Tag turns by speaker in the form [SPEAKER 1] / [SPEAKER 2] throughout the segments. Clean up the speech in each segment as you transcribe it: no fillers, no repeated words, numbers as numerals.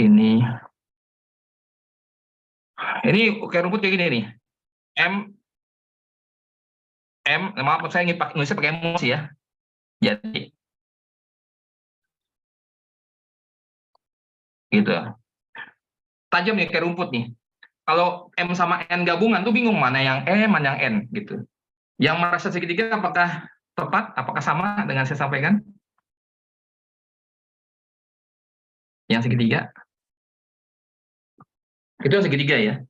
[SPEAKER 1] Ini kayak rumput kayak gini nih. M maaf saya ingin pakai Indonesia pakai emosi ya. Jadi gitu. Tajam nih kayak rumput nih. Kalau M sama N gabungan tuh bingung mana yang E, mana yang N gitu. Yang merasa segitiga apakah tepat? Apakah sama dengan saya sampaikan? Yang segitiga? Itu yang segitiga ya.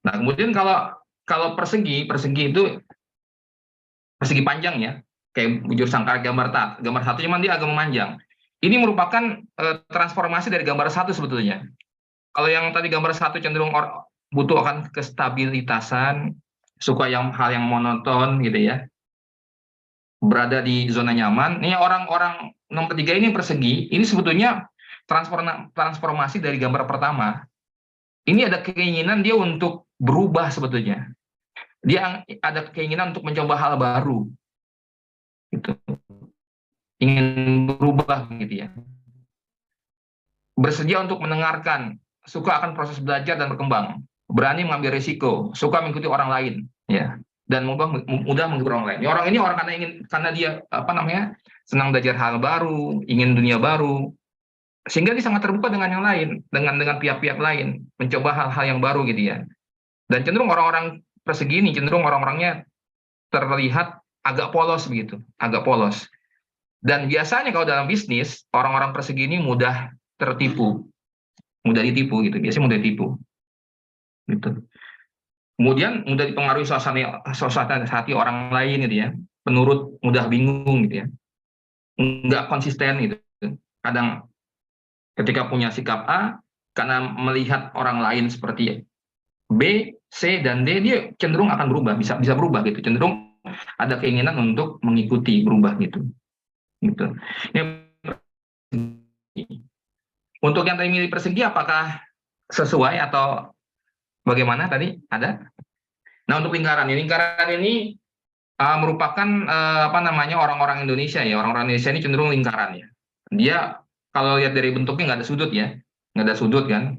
[SPEAKER 1] Nah, kemudian kalau kalau persegi itu persegi panjang ya. Kayak bujur sangkar gambar satu cuman dia agak memanjang. Ini merupakan transformasi dari gambar satu sebetulnya. Kalau yang tadi gambar satu cenderung butuh akan kestabilitasan, suka hal yang monoton gitu ya, berada di zona nyaman. Ini orang-orang nomor tiga ini persegi, ini sebetulnya transformasi dari gambar pertama. Ini ada keinginan dia untuk berubah sebetulnya. Dia ada keinginan untuk mencoba hal baru, gitu. Ingin berubah gitu ya. Bersedia untuk mendengarkan, suka akan proses belajar dan berkembang, berani mengambil risiko, suka mengikuti orang lain, ya, dan mudah mengikuti orang lain. Orang ini orang karena dia senang belajar hal baru, ingin dunia baru, sehingga dia sangat terbuka dengan yang lain, dengan pihak-pihak lain, mencoba hal-hal yang baru gitu ya. Dan cenderung orang-orang persegi ini cenderung orang-orangnya terlihat agak polos begitu, agak polos. Dan biasanya kalau dalam bisnis orang-orang persegi ini mudah tertipu, mudah ditipu gitu, biasanya mudah ditipu gitu. Kemudian mudah dipengaruhi suasana hati orang lain gitu ya, penurut mudah bingung gitu ya, nggak konsisten gitu. Kadang ketika punya sikap A, karena melihat orang lain seperti B, C, dan D, dia cenderung akan berubah, bisa berubah gitu, cenderung ada keinginan untuk mengikuti, berubah gitu. Untuk yang tadi milih persegi, apakah sesuai atau bagaimana tadi? Ada? Nah, untuk lingkaran ini merupakan orang-orang Indonesia ya. Orang-orang Indonesia ini cenderung lingkaran ya. Dia kalau lihat dari bentuknya nggak ada sudut ya, nggak ada sudut kan.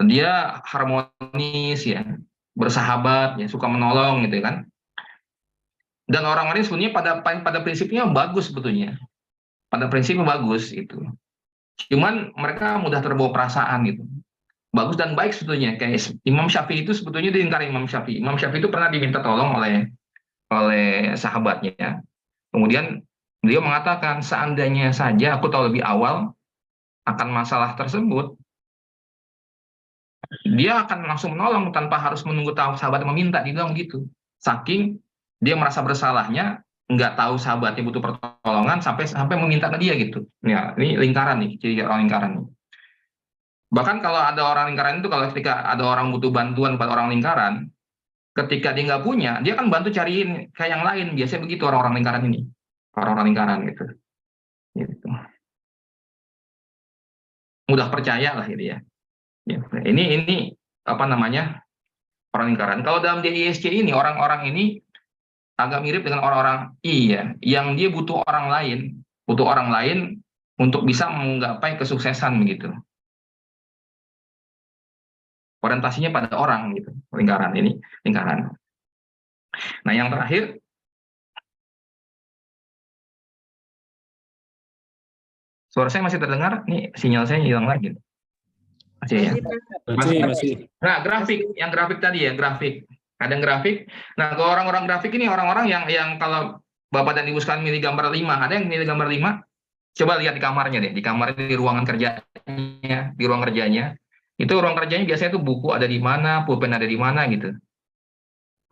[SPEAKER 1] Dia harmonis ya, bersahabat ya, suka menolong gitu kan. Dan orang-orang ini sebenarnya pada prinsipnya bagus sebetulnya. Pada prinsipnya bagus itu. Cuman mereka mudah terbawa perasaan gitu. Bagus dan baik sebetulnya. Kayak Imam Syafi'i itu sebetulnya di lingkaran Imam Syafi'i. Imam Syafi'i itu pernah diminta tolong oleh sahabatnya. Kemudian beliau mengatakan, seandainya saja aku tahu lebih awal akan masalah tersebut, dia akan langsung menolong tanpa harus menunggu tahu sahabat meminta. Dia bilang gitu. Saking dia merasa bersalahnya, nggak tahu sahabatnya butuh pertolongan sampai meminta ke dia gitu. Ya, ini lingkaran nih, ciri orang lingkaran nih. Bahkan kalau ada orang lingkaran itu, kalau ketika ada orang butuh bantuan pada orang lingkaran, ketika dia nggak punya, dia akan bantu cariin kayak yang lain. Biasanya begitu orang-orang lingkaran ini, orang-orang lingkaran gitu. Mudah percaya lah gitu ya. Ini orang lingkaran. Kalau dalam DISC ini orang-orang ini agak mirip dengan orang-orang I ya, yang dia butuh orang lain untuk bisa menggapai kesuksesan begitu. Orientasinya pada orang gitu, lingkaran. Nah, yang terakhir, suara saya masih terdengar? Nih sinyal saya hilang lagi. Masih ya?
[SPEAKER 2] Masih.
[SPEAKER 1] Nah, grafik tadi ya, grafik. Ada grafik. Nah, kalau orang-orang grafik ini orang-orang yang kalau Bapak dan Ibu sekalian milih gambar 5, ada yang milih gambar 5? Coba lihat di kamarnya deh, di ruangan kerjanya, di ruang kerjanya. Itu ruang kerjanya biasanya tuh buku ada di mana, pulpen ada di mana gitu.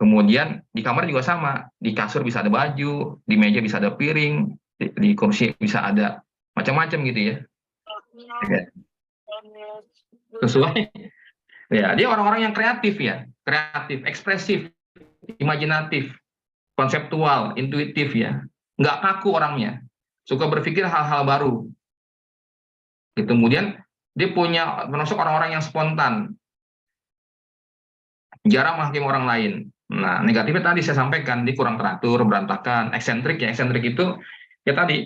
[SPEAKER 1] Kemudian di kamar juga sama, di kasur bisa ada baju, di meja bisa ada piring, di kursi bisa ada macam-macam gitu ya. Sesuai. Ya, dia orang-orang yang kreatif ya, kreatif, ekspresif, imajinatif, konseptual, intuitif ya. Nggak kaku orangnya, suka berpikir hal-hal baru. Kemudian dia termasuk orang-orang yang spontan, jarang menghakimi orang lain. Nah, negatifnya tadi saya sampaikan, dia kurang teratur, berantakan, eksentrik ya. Eksentrik itu ya tadi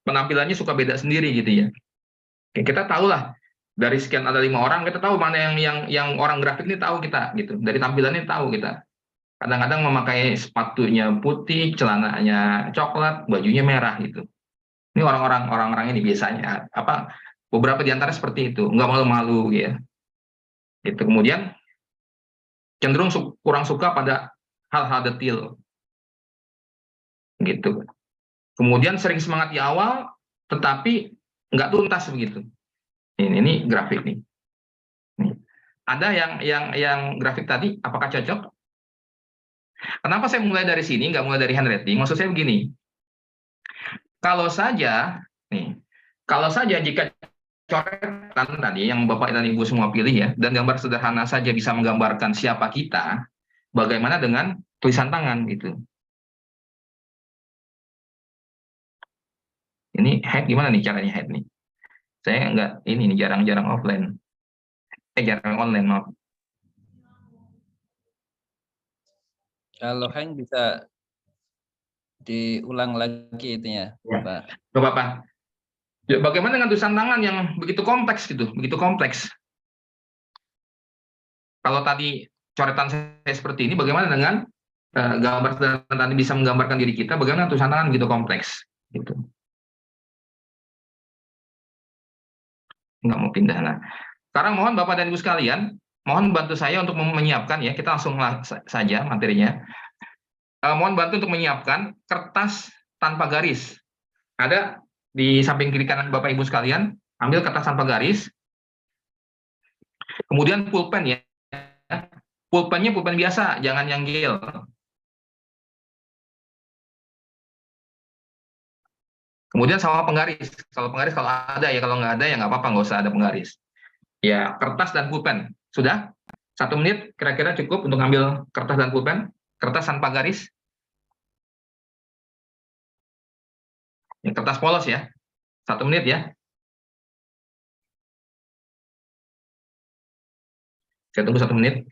[SPEAKER 1] penampilannya suka beda sendiri gitu ya. Kita tahu lah Dari sekian ada 5 orang, kita tahu mana yang orang grafik ini tahu kita gitu. Dari tampilannya tahu kita. Kadang-kadang memakai sepatunya putih, celananya coklat, bajunya merah gitu. Ini orang-orang ini biasanya apa? Beberapa di antara seperti itu, nggak malu-malu ya. Itu kemudian cenderung kurang suka pada hal-hal detail gitu. Kemudian sering semangat di awal, tetapi nggak tuntas begitu. Ini grafik nih. Nih. Ada yang grafik tadi, apakah cocok? Kenapa saya mulai dari sini, nggak mulai dari handwriting? Maksud saya begini, kalau saja, nih, kalau saja jika coretan tadi yang Bapak dan Ibu semua pilih ya, dan gambar sederhana saja bisa menggambarkan siapa kita, bagaimana dengan tulisan tangan gitu? Ini head gimana nih caranya head nih? Saya nggak ini nih jarang-jarang offline, jarang online maaf.
[SPEAKER 2] Kalau hang bisa diulang lagi itunya,
[SPEAKER 1] Ya.
[SPEAKER 2] Pak.
[SPEAKER 1] Gak apa-apa. Ya, bagaimana dengan tulisan tangan yang begitu kompleks gitu, begitu kompleks? Kalau tadi coretan saya seperti ini, bagaimana dengan gambar sederhana tadi bisa menggambarkan diri kita, bagaimana tulisan tangan begitu kompleks? Gitu. Nggak mau pindah. Nah, sekarang mohon Bapak dan Ibu sekalian, mohon bantu saya untuk menyiapkan ya, kita langsung saja materinya. Mohon bantu untuk menyiapkan kertas tanpa garis. Ada di samping kiri kanan Bapak Ibu sekalian, ambil kertas tanpa garis, kemudian pulpen ya. Pulpennya pulpen biasa, jangan yang gel. Kemudian sama penggaris. Kalau penggaris kalau ada ya, kalau nggak ada ya nggak apa-apa, nggak usah ada penggaris. Ya, kertas dan pulpen. Sudah? 1 menit kira-kira cukup untuk ambil kertas dan pulpen. Kertas tanpa garis. Ya, kertas polos ya. 1 menit ya. Saya tunggu 1 menit.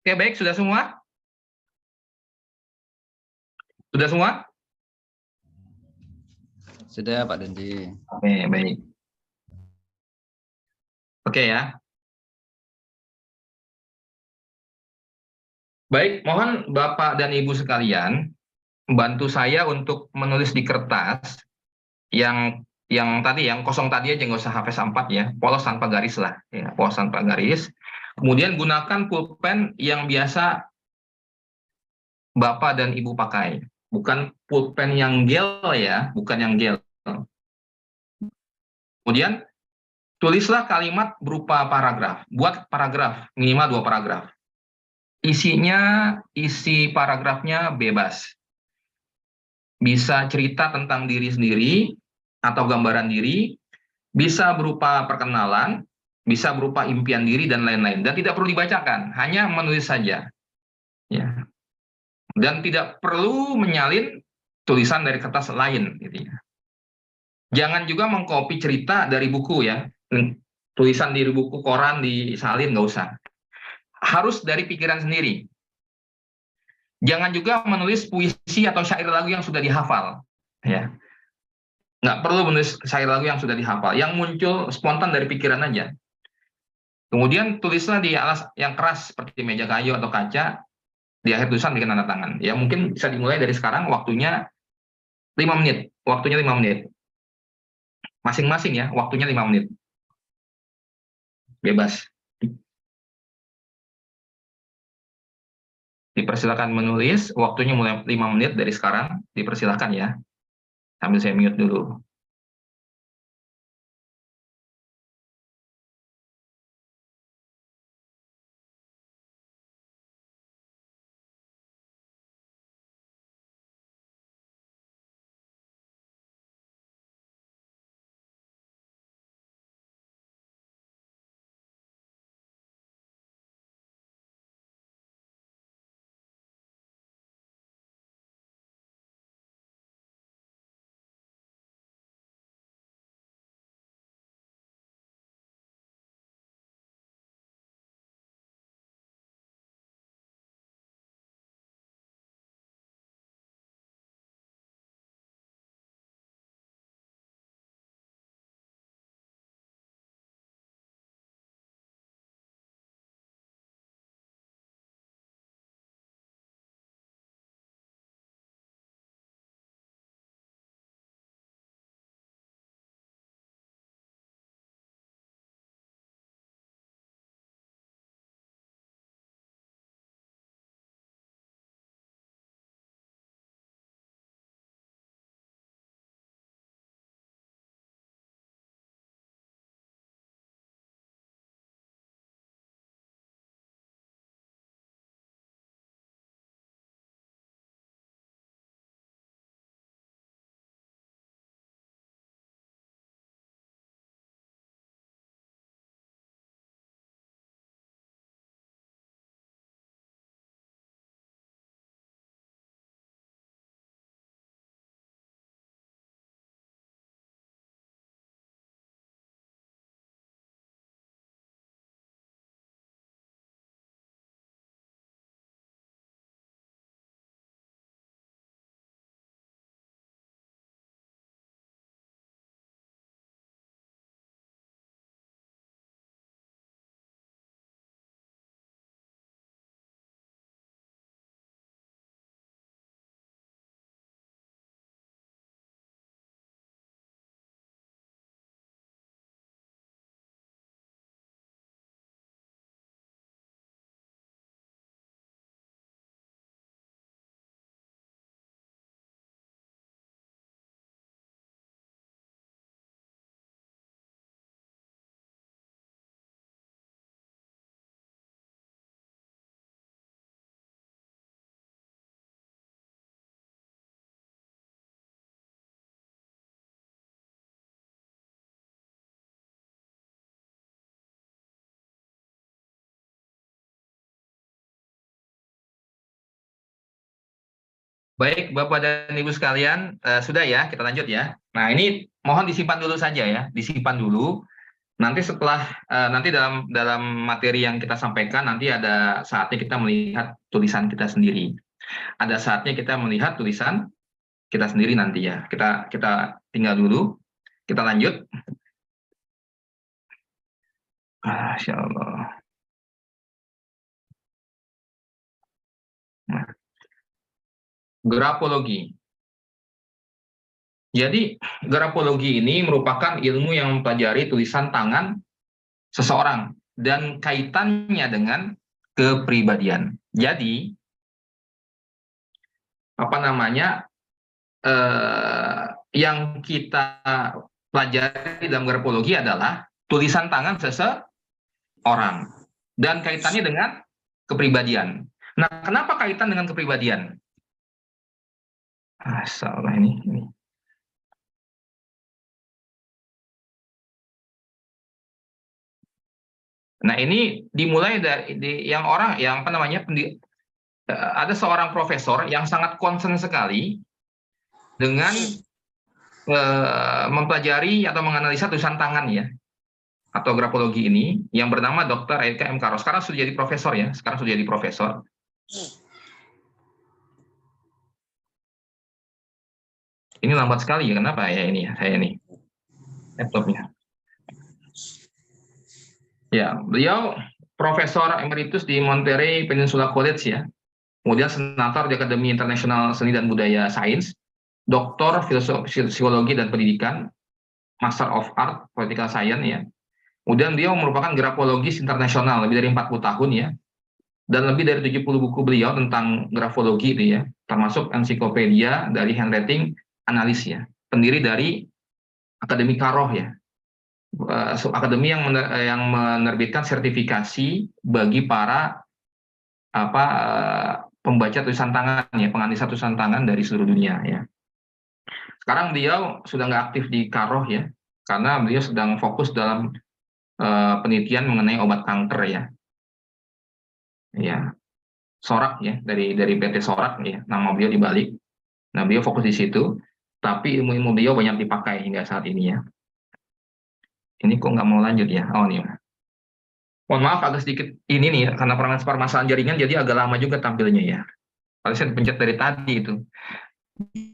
[SPEAKER 1] Oke, baik. Sudah semua? Sudah semua?
[SPEAKER 2] Sudah, Pak Dendi.
[SPEAKER 1] Oke, baik. Oke ya. Baik, mohon Bapak dan Ibu sekalian bantu saya untuk menulis di kertas yang tadi, yang kosong tadi aja, nggak usah hafes 4 ya, polos tanpa garis lah, ya, polos tanpa garis. Kemudian gunakan pulpen yang biasa Bapak dan Ibu pakai, bukan pulpen yang gel ya, bukan yang gel. Kemudian tulislah kalimat berupa paragraf, buat paragraf minimal 2 paragraf. Isi paragrafnya bebas. Bisa cerita tentang diri sendiri atau gambaran diri, bisa berupa perkenalan, bisa berupa impian diri dan lain-lain, dan tidak perlu dibacakan, hanya menulis saja ya. Dan tidak perlu menyalin tulisan dari kertas lain gitu ya. Jangan juga mengcopy cerita dari buku ya, tulisan di buku koran disalin, nggak usah, harus dari pikiran sendiri. Jangan juga menulis puisi atau syair lagu yang sudah dihafal ya. Nggak perlu menulis syair lagu yang sudah dihafal, yang muncul spontan dari pikiran aja. Kemudian tulislah di alas yang keras seperti meja kayu atau kaca, di akhir tulisan bikin tanda tangan. Ya mungkin bisa dimulai dari sekarang, waktunya 5 menit. Waktunya 5 menit. Masing-masing ya, waktunya 5 menit. Bebas. Dipersilakan menulis, waktunya mulai 5 menit dari sekarang, dipersilakan ya. Sambil saya mute dulu. Baik, Bapak dan Ibu sekalian, sudah ya, kita lanjut ya. Nah, ini mohon disimpan dulu saja ya, disimpan dulu. Nanti setelah nanti dalam materi yang kita sampaikan, nanti ada saatnya kita melihat tulisan kita sendiri. Ada saatnya kita melihat tulisan kita sendiri nanti ya. Kita tinggal dulu, kita lanjut. Masya Allah. Nah, grafologi. Jadi grafologi ini merupakan ilmu yang mempelajari tulisan tangan seseorang dan kaitannya dengan kepribadian. Jadi apa namanya yang kita pelajari dalam grafologi adalah tulisan tangan seseorang dan kaitannya dengan kepribadian. Nah, kenapa kaitan dengan kepribadian? Salah ini. Nah, ini dimulai dari yang apa namanya ada seorang profesor yang sangat concern sekali dengan mempelajari atau menganalisa tulisan tangan ya atau grafologi ini yang bernama Dr. Eka M. Karo. Sekarang sudah jadi profesor ya, sekarang sudah jadi profesor. Ini lambat sekali ya, kenapa ya ini ya, saya ini laptopnya. Ya, beliau Profesor Emeritus di Monterey Peninsula College ya, kemudian senator di Akademi Internasional Seni dan Budaya Sains, Doktor Psikologi dan Pendidikan, Master of Art Political Science ya. Kemudian beliau merupakan grafologis internasional lebih dari 40 tahun ya. Dan lebih dari 70 buku beliau tentang grafologi itu ya, termasuk ensiklopedia dari handwriting analis ya. Pendiri dari Akademi Karoh ya. Akademi yang menerbitkan sertifikasi bagi para pembaca tulisan tangan ya, penganalisa tulisan tangan dari seluruh dunia ya. Sekarang beliau sudah nggak aktif di Karoh ya, karena beliau sedang fokus dalam penelitian mengenai obat kanker ya. Ya, Sorak ya, dari PT Sorak ya, nama beliau dibalik. Nah, beliau fokus di situ, tapi ilmu-ilmu beliau banyak dipakai hingga saat ini ya. Ini kok nggak mau lanjut ya? Oh, nih. Mohon maaf agak sedikit ini nih ya, karena permasalahan jaringan jadi agak lama juga tampilnya ya. Kalau saya pencet dari tadi itu.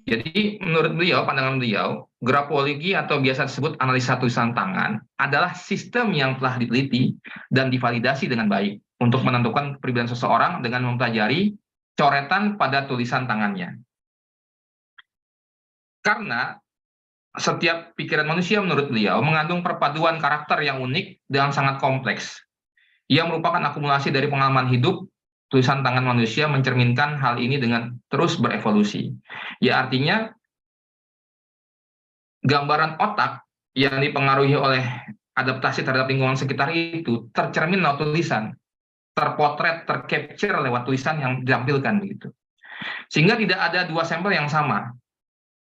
[SPEAKER 1] Jadi menurut beliau, pandangan beliau, grafologi atau biasa disebut analisa tulisan tangan adalah sistem yang telah diteliti dan divalidasi dengan baik untuk menentukan kepribadian seseorang dengan mempelajari coretan pada tulisan tangannya. Karena setiap pikiran manusia menurut beliau mengandung perpaduan karakter yang unik dan sangat kompleks. Ia merupakan akumulasi dari pengalaman hidup. Tulisan tangan manusia mencerminkan hal ini dengan terus berevolusi. Ya, artinya gambaran otak yang dipengaruhi oleh adaptasi terhadap lingkungan sekitar itu tercermin lewat tulisan, terpotret, tercapture lewat tulisan yang ditampilkan begitu. Sehingga tidak ada dua sampel yang sama.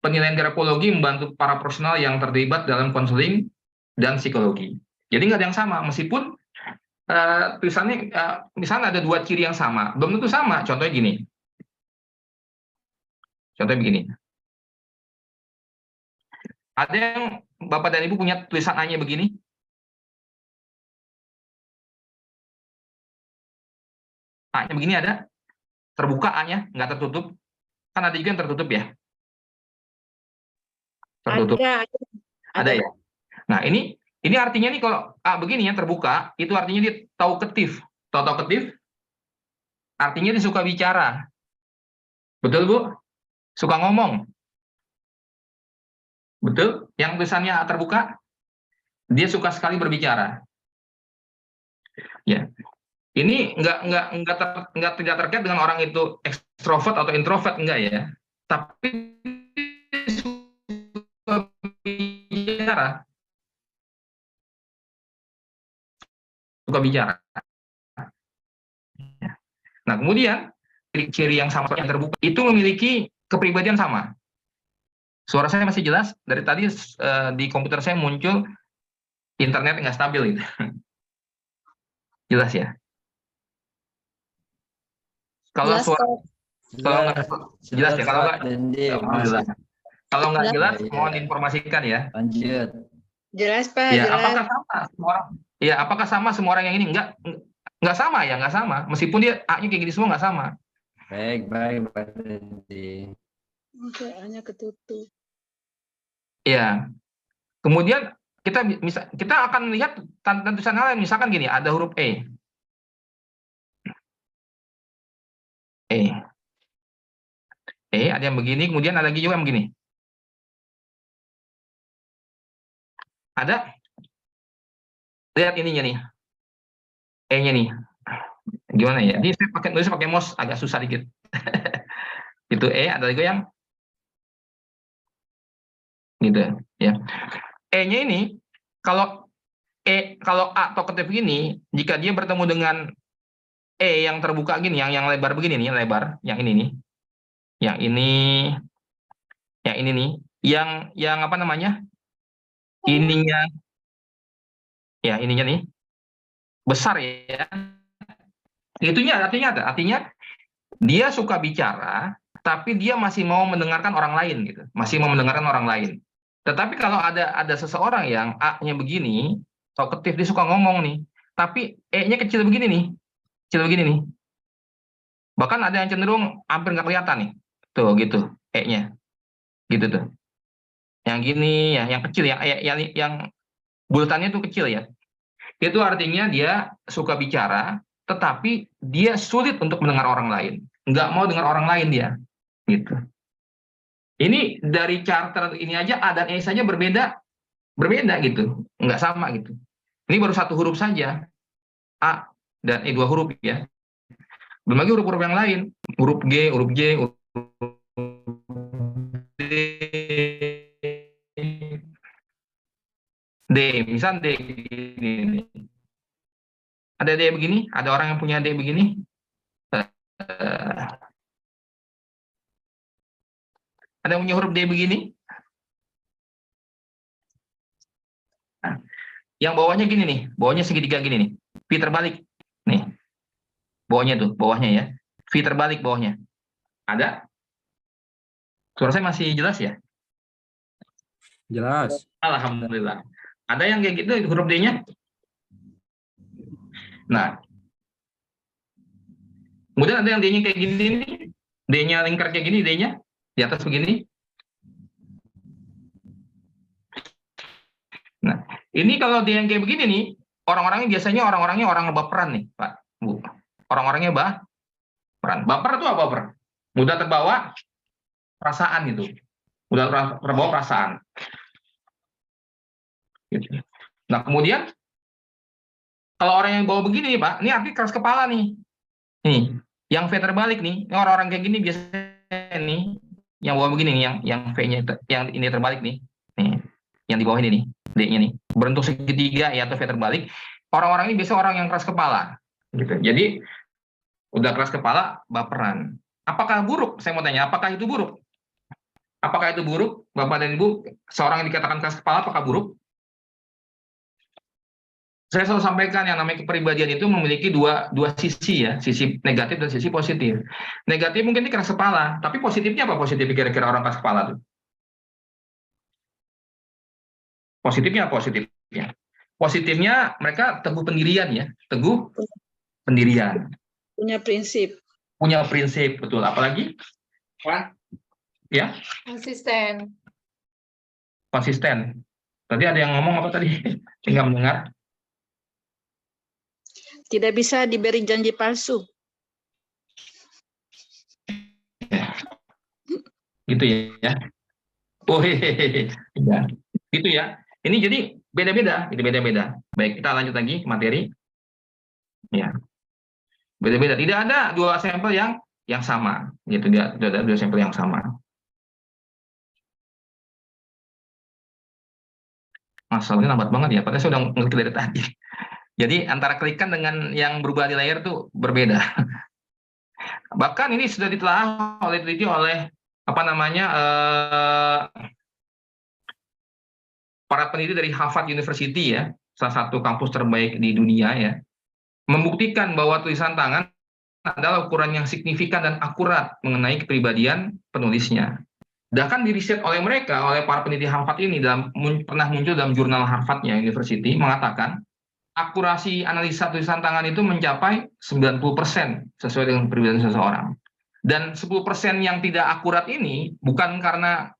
[SPEAKER 1] Penilaian grafologi membantu para profesional yang terlibat dalam konseling dan psikologi. Jadi nggak ada yang sama, meskipun tulisannya misalnya ada dua ciri yang sama, belum tentu sama. Contohnya gini. Contohnya begini. Ada yang Bapak dan Ibu punya tulisan A-nya begini? A-nya begini ada? Terbuka A-nya, nggak tertutup? Kan ada juga yang tertutup ya? Tertutup. Ada ya? Nah, ini artinya nih kalau A begini ya terbuka, itu artinya dia talkative. Talkative artinya dia suka bicara. Betul, Bu? Suka ngomong. Betul? Yang tulisannya A terbuka, dia suka sekali berbicara. Ya. Ini nggak tidak terkait dengan orang itu ekstrovert atau introvert, enggak ya. Tapi suka bicara. Suka bicara. Nah, kemudian ciri yang sama yang terbuka itu memiliki kepribadian sama. Suara saya masih jelas? Dari tadi di komputer saya muncul internet nggak stabil gitu. Jelas ya? Kalau
[SPEAKER 3] Jelas,
[SPEAKER 1] suara
[SPEAKER 3] Pak.
[SPEAKER 1] Kalau nggak jelas ya, kalau
[SPEAKER 2] Pak
[SPEAKER 1] nggak,
[SPEAKER 2] Dendi.
[SPEAKER 1] alhamdulillah. Kalau nggak jelas,
[SPEAKER 2] Iya,
[SPEAKER 1] mohon informasikan ya.
[SPEAKER 2] lanjut.
[SPEAKER 3] Jelas Pak,
[SPEAKER 1] Ya,
[SPEAKER 3] jelas.
[SPEAKER 1] apakah sama semua orang? Ya, apakah sama semua orang yang ini? Nggak sama ya, nggak sama. Meskipun dia A-nya kayak gini semua nggak sama.
[SPEAKER 2] Baik, Pak Dendi.
[SPEAKER 3] Oke, hanya ketutup.
[SPEAKER 1] Ya. Kemudian kita akan lihat tanda tulisan lain, misalkan gini, ada huruf E. Ada yang begini, kemudian ada lagi juga yang begini. Ada? Lihat ininya nih. E-nya nih. Gimana ya? Ini saya nulis pakai mouse agak susah dikit. Itu E, ada juga yang gitu ya. E-nya ini kalau A tokatif begini, jika dia bertemu dengan E yang terbuka gini, yang lebar begini nih, lebar, yang ini nih. Yang ini nih, yang apa namanya? Ininya nih besar ya. Itunya artinya dia suka bicara tapi dia masih mau mendengarkan orang lain gitu. Masih mau mendengarkan orang lain. Tetapi kalau ada seseorang yang A-nya begini, talkative, dia suka ngomong nih, tapi E-nya kecil begini nih. Kecil begini nih. Bahkan ada yang cenderung hampir nggak kelihatan nih. Tuh gitu, E-nya. Gitu tuh. Yang gini ya, yang kecil ya, yang bulatannya tuh kecil ya. Itu artinya dia suka bicara, tetapi dia sulit untuk mendengar orang lain. Nggak mau dengar orang lain dia. Gitu. Ini dari charter ini aja A dan E saja berbeda gitu. Nggak sama gitu. Ini baru satu huruf saja. A dan E, 2 huruf ya. Belum lagi huruf-huruf yang lain. Huruf G, huruf J, huruf D. Misal D gini. Ada D begini? Ada orang yang punya D begini? Ada yang punya huruf D begini? Nah, yang bawahnya gini nih, bawahnya segitiga gini nih, V terbalik. Nih, bawahnya ya, V terbalik bawahnya. Ada? Suara saya masih jelas ya?
[SPEAKER 4] Jelas.
[SPEAKER 1] Alhamdulillah. Ada yang kayak gitu huruf D-nya? Nah, kemudian ada yang D-nya kayak gini nih, D-nya lingkar kayak gini, D-nya di atas begini. Nah, ini kalau D yang kayak begini nih, orang-orangnya biasanya orang baperan nih, Pak, Bu. Orang-orangnya baperan. Baper itu apa baper? Mudah terbawa perasaan gitu. Mudah terbawa perasaan. Gitu. Nah, kemudian kalau orang yang bawa begini nih, Pak, ini arti keras kepala nih. Nih, yang V terbalik nih, ini orang-orang kayak gini biasanya nih, yang bawa begini nih, yang V-nya yang ini terbalik nih. Nih, yang di bawah ini nih, D-nya nih, berbentuk segitiga ya atau V terbalik. Orang-orang ini biasa orang yang keras kepala, gitu. Jadi udah keras kepala, baperan. Apakah buruk? Saya mau tanya, apakah itu buruk? Apakah itu buruk, Bapak dan Ibu? Seorang yang dikatakan keras kepala, apakah buruk? Saya selalu sampaikan yang namanya kepribadian itu memiliki dua sisi ya, sisi negatif dan sisi positif. Negatif mungkin ini keras kepala, tapi positifnya apa positif kira-kira orang keras kepala tuh? Positifnya apa positifnya? Positifnya mereka teguh pendirian ya, teguh pendirian.
[SPEAKER 3] Punya prinsip.
[SPEAKER 1] Punya prinsip, betul. Apalagi? Ya? Konsisten. Tadi ada yang ngomong apa tadi? Enggak mendengar.
[SPEAKER 3] Tidak bisa diberi janji palsu.
[SPEAKER 1] Gitu ya. Oh, hehehe. Ya. Gitu ya. Ini jadi beda-beda, itu beda-beda. Baik, kita lanjut lagi ke materi. Ya. Beda-beda. Tidak ada dua sampel yang sama, gitu. Tidak ada dua sampel yang sama. Masalahnya lambat banget ya, padahal saya udah ngetik dari tadi. Jadi antara klikan dengan yang berubah di layar itu berbeda. Bahkan ini sudah ditelaah oleh apa namanya para peneliti dari Harvard University ya, salah satu kampus terbaik di dunia ya, membuktikan bahwa tulisan tangan adalah ukuran yang signifikan dan akurat mengenai kepribadian penulisnya. Bahkan diriset oleh mereka, oleh para peneliti Harvard ini, pernah muncul dalam jurnal Harvardnya University, mengatakan akurasi analisa tulisan tangan itu mencapai 90% sesuai dengan kepribadian seseorang. Dan 10% yang tidak akurat ini bukan karena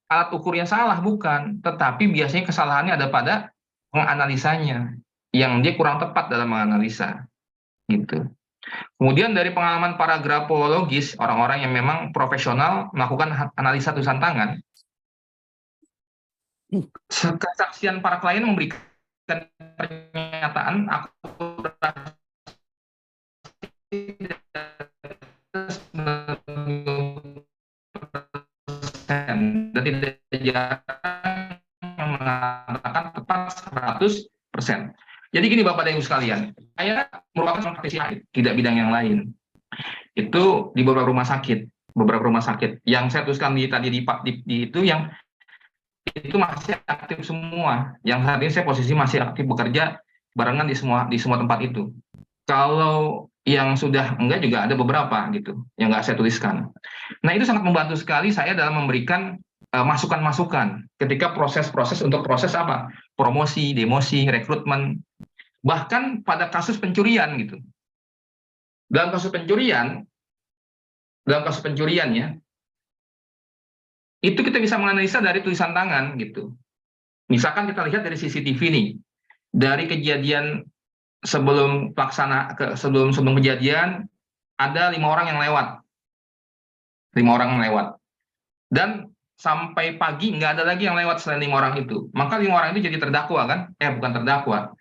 [SPEAKER 1] alat ukurnya salah, bukan, tetapi biasanya kesalahannya ada pada penganalisanya, yang dia kurang tepat dalam menganalisa, gitu. Kemudian dari pengalaman para grafologis, orang-orang yang memang profesional melakukan analisa tulisan tangan, kesaksian para klien memberikan pernyataan akurasi dan tidak jarang mengatakan tepat 100%. Jadi gini Bapak dan Ibu sekalian, saya merupakan praktisi tidak bidang yang lain. Itu di beberapa rumah sakit yang saya tuliskan tadi di itu yang itu masih aktif semua. Yang saat ini saya posisi masih aktif bekerja barengan di semua tempat itu. Kalau yang sudah enggak juga ada beberapa gitu yang nggak saya tuliskan. Nah itu sangat membantu sekali saya dalam memberikan masukan-masukan ketika proses-proses untuk proses apa? Promosi, demosi, rekrutmen, bahkan pada kasus pencurian gitu. Dalam kasus pencurian ya, itu kita bisa menganalisa dari tulisan tangan gitu. Misalkan kita lihat dari CCTV nih, dari kejadian sebelum kejadian ada 5 orang yang lewat, dan sampai pagi nggak ada lagi yang lewat selain 5 orang itu. Maka 5 orang itu jadi terdakwa kan? Bukan terdakwa,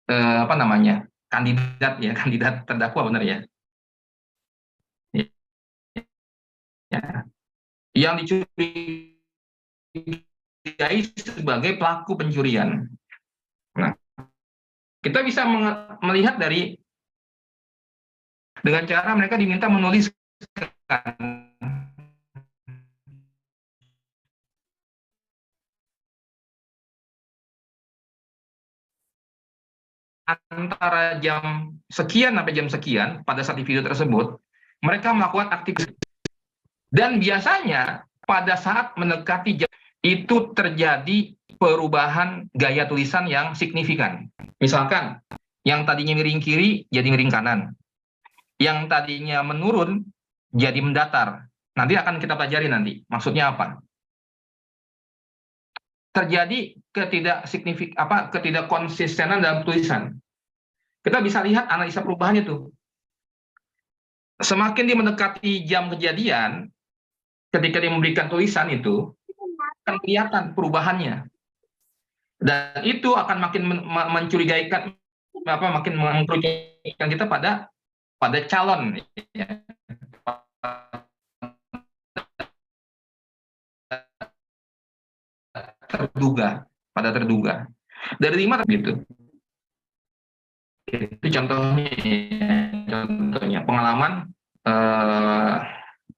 [SPEAKER 1] apa namanya? Kandidat terdakwa, benar ya? Ya. Yang dicurigai sebagai pelaku pencurian. Nah, kita bisa melihat dengan cara mereka diminta menuliskan antara jam sekian sampai jam sekian pada saat di video tersebut mereka melakukan aktivitas, dan biasanya pada saat mendekati jam itu terjadi perubahan gaya tulisan yang signifikan. Misalkan yang tadinya miring kiri jadi miring kanan, yang tadinya menurun jadi mendatar. Nanti akan kita pelajari nanti maksudnya apa. Terjadi ketidakkonsistenan dalam tulisan. Kita bisa lihat analisa perubahannya tuh. Semakin dia mendekati jam kejadian, ketika dia memberikan tulisan itu, akan kelihatan perubahannya. Dan itu akan makin mencurigakan, makin mencurigakan kita pada calon. Ya. terduga. Dari 5 gitu. Itu contohnya pengalaman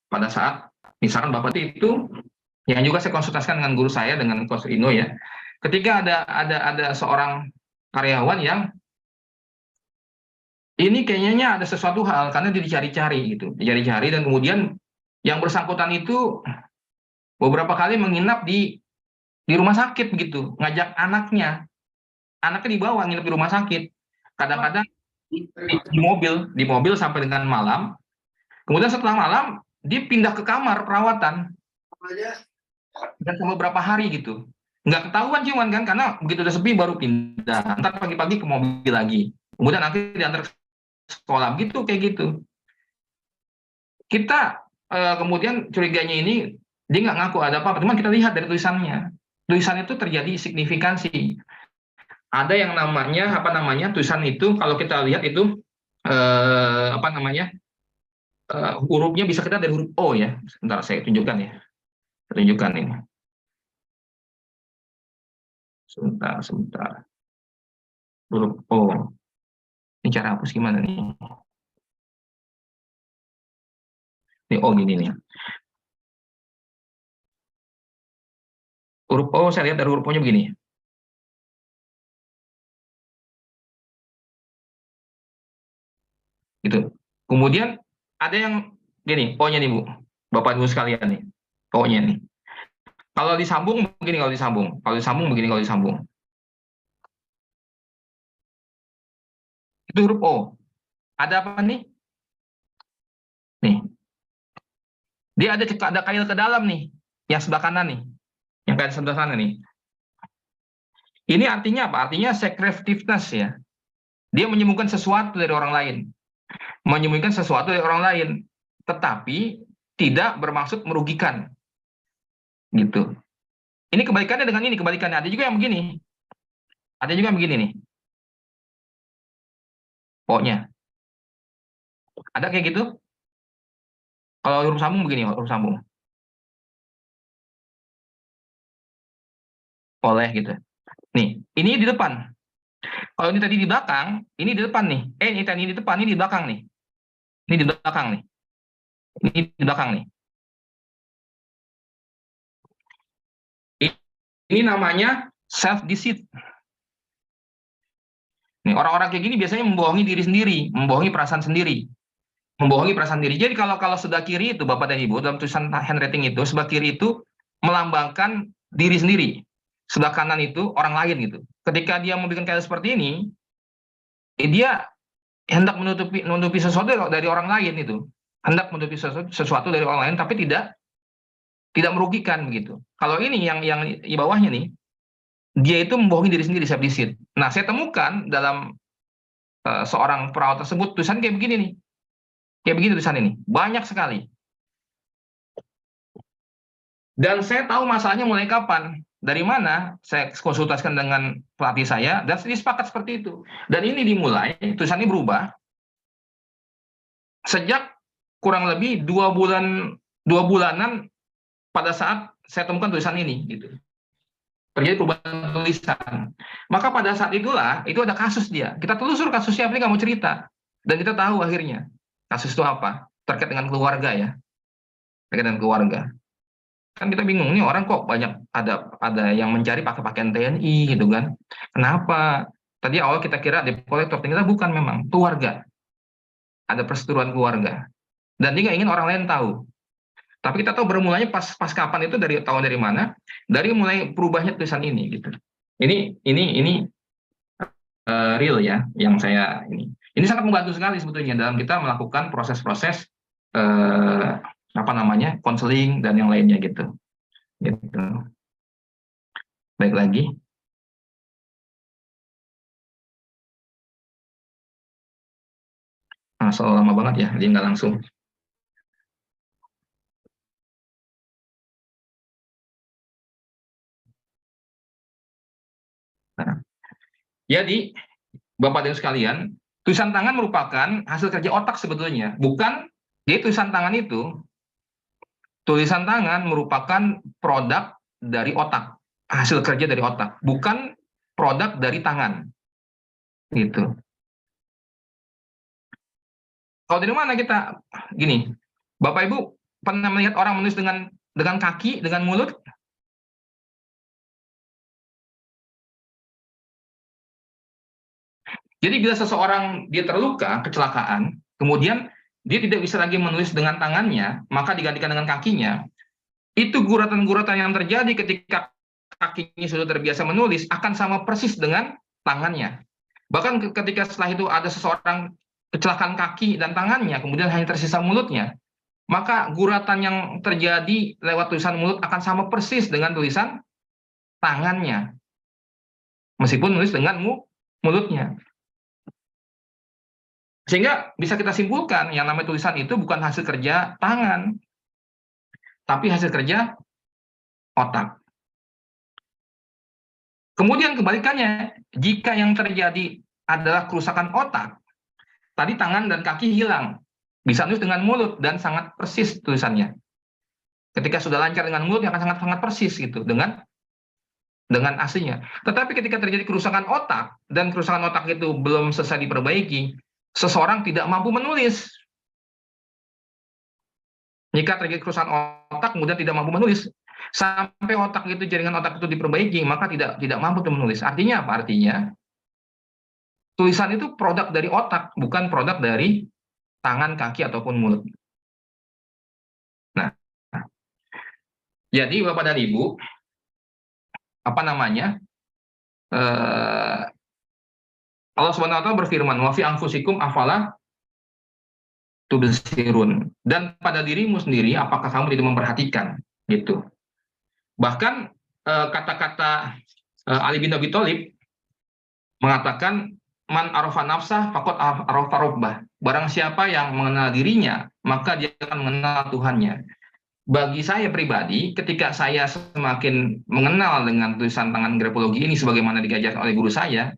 [SPEAKER 1] pada saat misalkan Bapak itu yang juga saya konsultasikan dengan guru saya, dengan Coach Ino ya. Ketika ada seorang karyawan yang ini kayaknya ada sesuatu hal karena dia dicari-cari dan kemudian yang bersangkutan itu beberapa kali menginap di rumah sakit begitu, ngajak anaknya dibawa nginep di rumah sakit, kadang-kadang di mobil sampai dengan malam, kemudian setelah malam dia pindah ke kamar perawatan dan selama beberapa hari gitu, nggak ketahuan cuman kan karena begitu udah sepi baru pindah, ntar pagi-pagi ke mobil lagi, kemudian nanti diantar ke sekolah gitu, kayak gitu. Kita kemudian curiganya ini dia nggak ngaku ada apa-apa, cuman kita lihat dari tulisannya itu terjadi signifikansi. Ada yang namanya tulisan itu kalau kita lihat itu hurufnya bisa kita dari huruf O ya. Sebentar saya tunjukkan ya. Tunjukkan ini. Sebentar. Huruf O. Ini cara hapus gimana nih? Ini O gini nih. Huruf O saya lihat dari huruf O-nya begini. Gitu. Kemudian ada yang gini, O-nya nih Bu, Bapak Ibu sekalian nih, O-nya nih. Kalau disambung begini, kalau disambung begini, kalau disambung. Itu huruf O. Ada apa nih? Nih, dia ada kail ke dalam nih, yang sebelah kanan nih, yang kail sebelah sana nih. Ini artinya apa? Artinya secretiveness ya. Dia menyembunyikan sesuatu dari orang lain, menyembunyikan sesuatu dari orang lain, tetapi tidak bermaksud merugikan, gitu. Ini kebalikannya dengan ini, kebalikannya. Ada juga yang begini, ada juga yang begini nih, pokoknya. Ada kayak gitu. Kalau huruf sambung begini, huruf sambung. Oleh gitu. Nih, ini di depan. Kalau ini tadi di belakang, ini di depan nih. Ini tadi di depan, ini di belakang nih. Ini di belakang nih. Ini di belakang nih. Ini namanya self deceit. Nih, orang-orang kayak gini biasanya membohongi diri sendiri, membohongi perasaan sendiri. Membohongi perasaan diri. Jadi kalau sebelah kiri itu Bapak dan Ibu dalam tulisan handwriting itu, sebelah kiri itu melambangkan diri sendiri. Sebelah kanan itu orang lain gitu. Ketika dia membuat kayak seperti ini, dia hendak menutupi sesuatu dari orang lain itu. Hendak menutupi sesuatu dari orang lain tapi tidak merugikan begitu. Kalau ini yang di bawahnya nih, dia itu membohongi diri sendiri, self deceit. Nah, saya temukan dalam seorang perawat tersebut tulisan kayak begini nih. Kayak begini tulisan ini. Banyak sekali. Dan saya tahu masalahnya mulai kapan. Dari mana? Saya konsultasikan dengan pelatih saya dan sepakat seperti itu. Dan ini dimulai, tulisan ini berubah sejak kurang lebih 2 bulanan pada saat saya temukan tulisan ini gitu. Terjadi perubahan tulisan. Maka pada saat itulah itu ada kasus dia. Kita telusur kasusnya, tapi nggak mau cerita. Dan kita tahu akhirnya kasus itu apa? Terkait dengan keluarga ya. Terkait dengan keluarga. Kan kita bingung nih, orang kok banyak ada yang mencari pakai pakaian TNI gitu kan. Kenapa? Tadi awal kita kira debt collector, ternyata bukan, memang keluarga. Ada perseteruan keluarga. Dan dia nggak ingin orang lain tahu. Tapi kita tahu bermulanya pas kapan itu, dari tahun dari mana? Dari mulai berubahnya tulisan ini gitu. Ini real ya yang saya ini. Ini sangat membantu sekali sebetulnya dalam kita melakukan proses-proses konseling dan yang lainnya gitu. Baik lagi. Soal lama banget ya, dia nggak langsung. Nah, jadi Bapak dan sekalian, tulisan tangan merupakan hasil kerja otak sebetulnya. Bukan, jadi tulisan tangan itu, tulisan tangan merupakan produk dari otak, hasil kerja dari otak, bukan produk dari tangan. Gitu. Kalau dari mana kita gini, Bapak Ibu pernah melihat orang menulis dengan kaki, dengan mulut? Jadi bila seseorang dia terluka, kecelakaan, kemudian dia tidak bisa lagi menulis dengan tangannya, maka digantikan dengan kakinya. Itu guratan-guratan yang terjadi ketika kakinya sudah terbiasa menulis akan sama persis dengan tangannya. Bahkan ketika setelah itu ada seseorang kecelakaan kaki dan tangannya, kemudian hanya tersisa mulutnya, maka guratan yang terjadi lewat tulisan mulut akan sama persis dengan tulisan tangannya. Meskipun nulis dengan mulutnya. Sehingga bisa kita simpulkan yang namanya tulisan itu bukan hasil kerja tangan, tapi hasil kerja otak. Kemudian kebalikannya, jika yang terjadi adalah kerusakan otak, tadi tangan dan kaki hilang, bisa nulis dengan mulut dan sangat persis tulisannya. Ketika sudah lancar dengan mulut, akan sangat persis gitu dengan aslinya. Tetapi ketika terjadi kerusakan otak dan kerusakan otak itu belum selesai diperbaiki, seseorang tidak mampu menulis. Jika terjadi kerusakan otak kemudian tidak mampu menulis, sampai otak itu, jaringan otak itu diperbaiki, maka tidak mampu menulis. Artinya apa? Artinya tulisan itu produk dari otak, bukan produk dari tangan, kaki, ataupun mulut. Nah, jadi Bapak dan Ibu, apa namanya, Allah Subhanahu wa Ta'ala berfirman, wa fi anfusikum afala tubsirun, dan pada dirimu sendiri apakah kamu tidak memperhatikan, gitu. Bahkan kata-kata Ali bin Abi Thalib mengatakan, man arafa nafsah faqad arafa rabbah. Barang siapa yang mengenal dirinya, maka dia akan mengenal Tuhannya. Bagi saya pribadi, ketika saya semakin mengenal dengan tulisan tangan grafologi ini sebagaimana diajarkan oleh guru saya,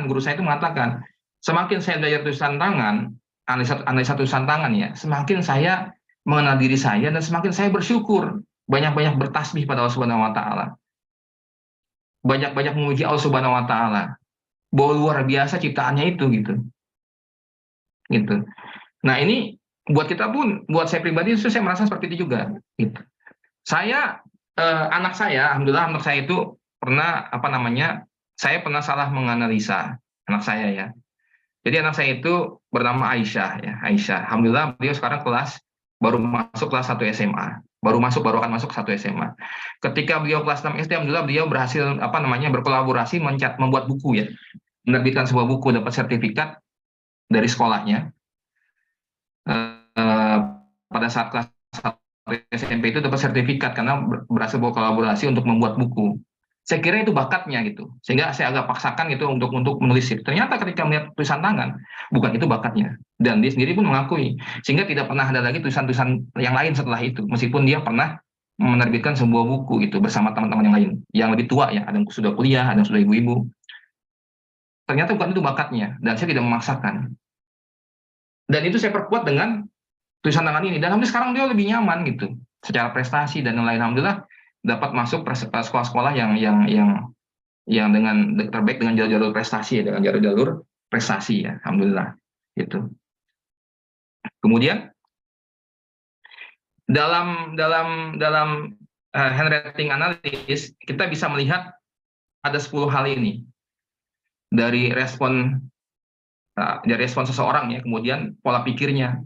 [SPEAKER 1] guru saya itu mengatakan, semakin saya belajar tulisan tangan, analisa tulisan tangan ya, semakin saya mengenal diri saya dan semakin saya bersyukur, banyak-banyak bertasbih pada Allah Subhanahu wa Ta'ala. Banyak-banyak memuji Allah Subhanahu wa Ta'ala. Bahwa luar biasa ciptaannya itu, gitu. Nah, ini buat kita pun, buat saya pribadi, saya merasa seperti itu juga. Gitu. Saya, anak saya, alhamdulillah anak saya itu pernah, saya pernah salah menganalisa anak saya ya. Jadi anak saya itu bernama Aisyah ya, Aisyah. Alhamdulillah beliau sekarang baru masuk kelas 1 SMA. Baru akan masuk 1 SMA. Ketika beliau kelas 6 SD, alhamdulillah beliau berhasil berkolaborasi membuat buku ya. Menerbitkan sebuah buku, dapat sertifikat dari sekolahnya. Pada saat kelas 1 SMP itu dapat sertifikat karena berhasil berkolaborasi untuk membuat buku. Saya kira itu bakatnya gitu, sehingga saya agak paksakan gitu untuk menulis itu. Ternyata ketika melihat tulisan tangan, bukan itu bakatnya, dan dia sendiri pun mengakui, sehingga tidak pernah ada lagi tulisan-tulisan yang lain setelah itu, meskipun dia pernah menerbitkan sebuah buku itu bersama teman-teman yang lain, yang lebih tua ya, ada yang sudah kuliah, ada yang sudah ibu-ibu. Ternyata bukan itu bakatnya, dan saya tidak memaksakan. Dan itu saya perkuat dengan tulisan tangan ini, dan alhamdulillah sekarang dia lebih nyaman gitu, secara prestasi dan lain-lain. Alhamdulillah dapat masuk sekolah-sekolah yang dengan terbaik dengan jalur prestasi ya, dengan jalur prestasi ya, alhamdulillah gitu. Kemudian dalam handwriting analysis kita bisa melihat ada 10 hal ini dari respon seseorang ya, kemudian pola pikirnya,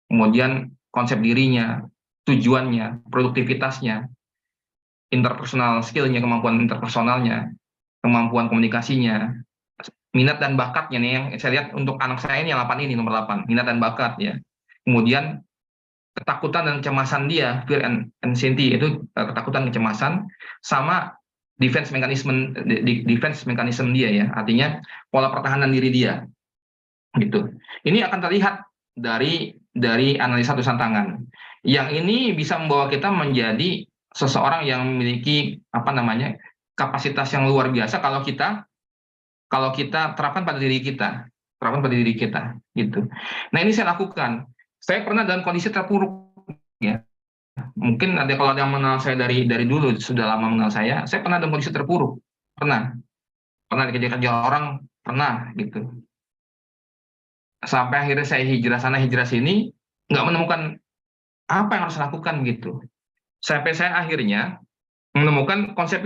[SPEAKER 1] kemudian konsep dirinya, tujuannya, produktivitasnya, interpersonal skill-nya, kemampuan interpersonalnya, kemampuan komunikasinya, minat dan bakatnya nih, yang saya lihat untuk anak saya ini yang 8 ini, nomor 8, minat dan bakat ya. Kemudian ketakutan dan kecemasan dia, fear and anxiety, itu ketakutan, kecemasan, sama defense mechanism dia ya, artinya pola pertahanan diri dia. Gitu. Ini akan terlihat dari analisa tulisan tangan. Yang ini bisa membawa kita menjadi seseorang yang memiliki kapasitas yang luar biasa kalau kita terapkan pada diri kita, gitu. Nah, ini saya lakukan. Saya pernah dalam kondisi terpuruk ya. Mungkin kalau ada yang mengenal saya dari dulu, sudah lama mengenal saya pernah dalam kondisi terpuruk. Pernah dikejar-kejar orang, pernah gitu. Sampai akhirnya saya hijrah sana hijrah sini, nggak menemukan apa yang harus lakukan gitu. Sampai saya akhirnya menemukan konsep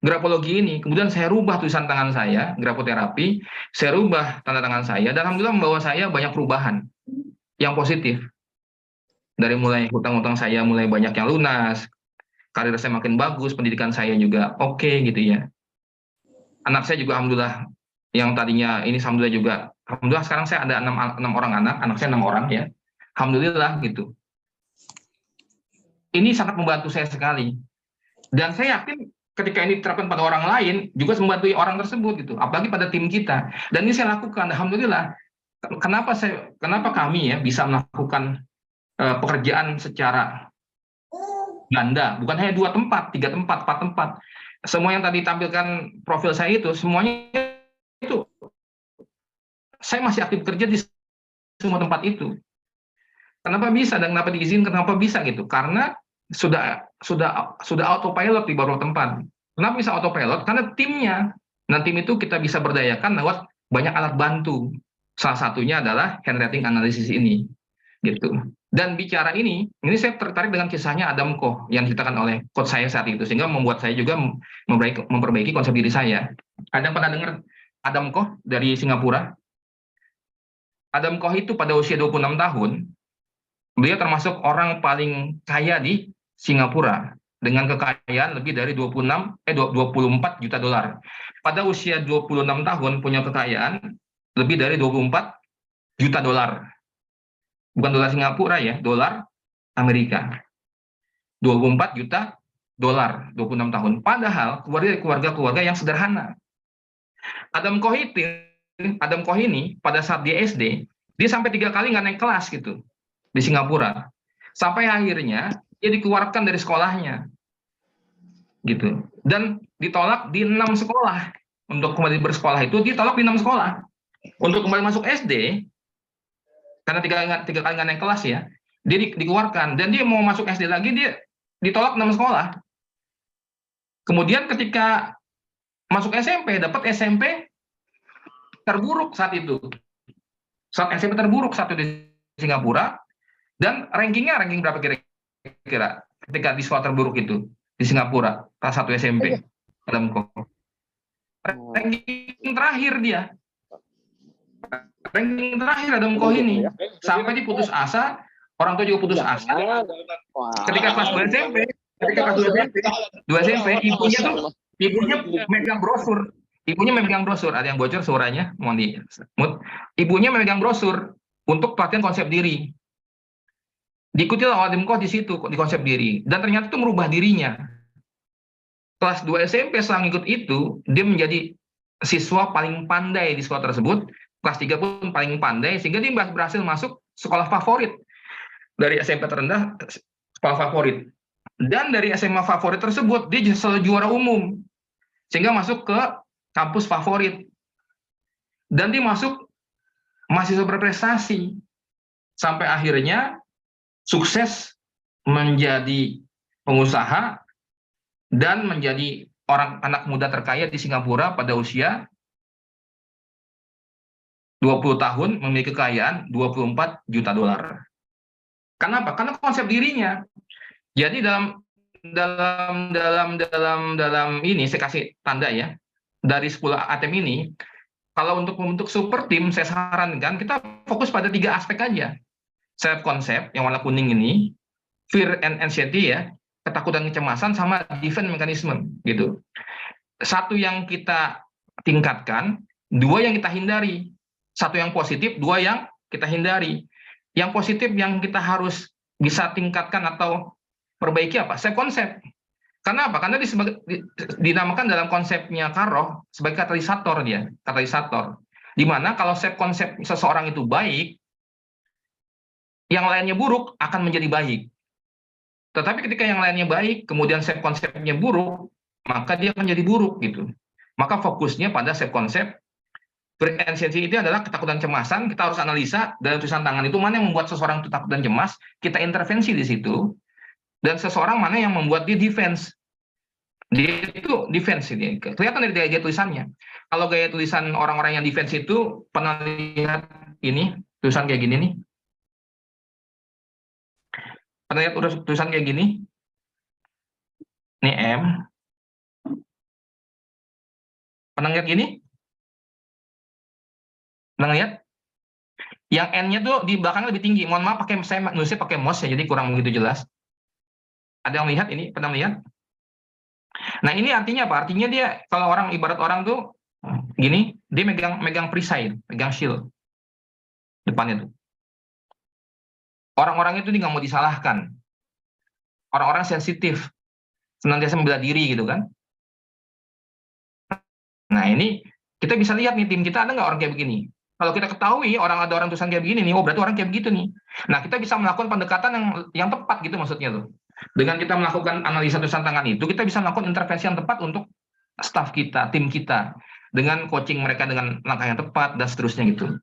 [SPEAKER 1] grafologi ini. Kemudian saya rubah tulisan tangan saya, grafoterapi, saya rubah tanda tangan saya, dan alhamdulillah membawa saya banyak perubahan yang positif. Dari mulai hutang-hutang saya mulai banyak yang lunas, karir saya makin bagus, pendidikan saya juga oke gitu ya. Anak saya juga alhamdulillah, yang tadinya ini alhamdulillah sekarang saya ada 6 orang anak saya 6 orang ya. Alhamdulillah gitu. Ini sangat membantu saya sekali. Dan saya yakin ketika ini diterapkan pada orang lain juga membantu orang tersebut gitu, apalagi pada tim kita. Dan ini saya lakukan, alhamdulillah. Kenapa kami ya bisa melakukan pekerjaan secara ganda, bukan hanya 2 tempat, 3 tempat, 4 tempat. Semua yang tadi tampilkan profil saya itu semuanya itu saya masih aktif kerja di semua tempat itu. Kenapa bisa dan kenapa diizinkan, kenapa bisa gitu? Karena sudah autopilot di beberapa tempat. Kenapa bisa autopilot? Karena timnya. Nah, tim itu kita bisa berdayakan lewat banyak alat bantu. Salah satunya adalah handwriting analysis ini. Gitu. Dan bicara ini saya tertarik dengan kisahnya Adam Koh yang diceritakan oleh coach saya saat itu, sehingga membuat saya juga memperbaiki konsep diri saya. Ada yang pernah dengar Adam Koh dari Singapura? Adam Koh itu pada usia 26 tahun, beliau termasuk orang paling kaya di Singapura dengan kekayaan lebih dari 24 juta dolar. Pada usia 26 tahun punya kekayaan lebih dari 24 juta dolar. Bukan dolar Singapura ya, dolar Amerika. 24 juta dolar, 26 tahun. Padahal keluarga yang sederhana. Adam Koh ini pada saat dia SD, dia sampai 3 kali nggak naik kelas gitu di Singapura. Sampai akhirnya dia dikeluarkan dari sekolahnya. Gitu. Dan ditolak di 6 sekolah. Untuk kembali bersekolah itu ditolak di 6 sekolah. Untuk kembali masuk SD, karena tiga kali nggak naik kelas ya, dia dikeluarkan. Dan dia mau masuk SD lagi, dia ditolak 6 sekolah. Kemudian ketika masuk SMP, dapat SMP terburuk saat itu. Saat SMP terburuk satu di Singapura, dan ranking berapa kira-kira ketika di sekolah terburuk itu di Singapura, kelas 1 SMP. Adam Koh. Ranking terakhir dia. Ranking terakhir Adam Koh ini. Sampai diputus asa, orang tua juga putus asa. Ketika kelas 2 SMP, ibunya megang brosur. Ada yang bocor suaranya, mohon di mute. Ibunya memegang brosur untuk pelatihan konsep diri. Diikuti oleh Adam Koh di situ, di konsep diri. Dan ternyata itu merubah dirinya. Kelas 2 SMP setelah ikut itu, dia menjadi siswa paling pandai di sekolah tersebut. Kelas 3 pun paling pandai, sehingga dia berhasil masuk sekolah favorit. Dari SMP terendah, sekolah favorit. Dan dari SMA favorit tersebut, dia selalu juara umum. Sehingga masuk ke kampus favorit. Dan dia masuk mahasiswa berprestasi. Sampai akhirnya sukses menjadi pengusaha dan menjadi anak muda terkaya di Singapura pada usia 20 tahun, memiliki kekayaan 24 juta dolar. Kenapa? Karena konsep dirinya. Jadi dalam ini saya kasih tanda ya. Dari 10 item ini, kalau untuk membentuk super tim, saya sarankan kita fokus pada 3 aspek aja. Self concept yang warna kuning ini, fear and anxiety ya, ketakutan, kecemasan, sama defense mechanism gitu. 1 yang kita tingkatkan, 2 yang kita hindari. 1 yang positif, 2 yang kita hindari. Yang positif yang kita harus bisa tingkatkan atau perbaiki apa? Self concept. Karena apa? Karena dinamakan dalam konsepnya Karoh sebagai katalisator dia, katalisator. Di mana kalau self concept seseorang itu baik, yang lainnya buruk akan menjadi baik. Tetapi ketika yang lainnya baik, kemudian self konsepnya buruk, maka dia akan jadi buruk gitu. Maka fokusnya pada self concept. Anxiety itu adalah ketakutan, cemasan. Kita harus analisa dalam tulisan tangan itu mana yang membuat seseorang itu takut dan cemas, kita intervensi di situ. Dan seseorang mana yang membuat dia defense. Dia itu defense ini. Kelihatan dari gaya tulisannya. Kalau gaya tulisan orang-orang yang defense itu, pernah lihat ini, tulisan kayak gini nih. Pernah lihat tulisan kayak gini? Ini M. Pernah lihat gini? Pernah lihat? Yang N-nya tuh di belakangnya lebih tinggi. Mohon maaf, saya nulisnya pakai mouse ya, jadi kurang begitu jelas. Ada yang lihat ini? Pernah lihat? Nah, ini artinya apa? Artinya dia, kalau ibarat orang tuh gini, dia megang perisai, megang shield depannya tuh. Orang-orang itu nggak mau disalahkan. Orang-orang sensitif, senantiasa membela diri gitu kan. Nah, ini kita bisa lihat nih, tim kita ada nggak orang kayak begini. Kalau kita ketahui ada orang tulisan kayak begini nih, oh berarti orang kayak begitu nih. Nah, kita bisa melakukan pendekatan yang tepat gitu maksudnya tuh. Dengan kita melakukan analisa tulisan tangan itu, kita bisa melakukan intervensi yang tepat untuk staf kita, tim kita, dengan coaching mereka dengan langkah yang tepat dan seterusnya gitu.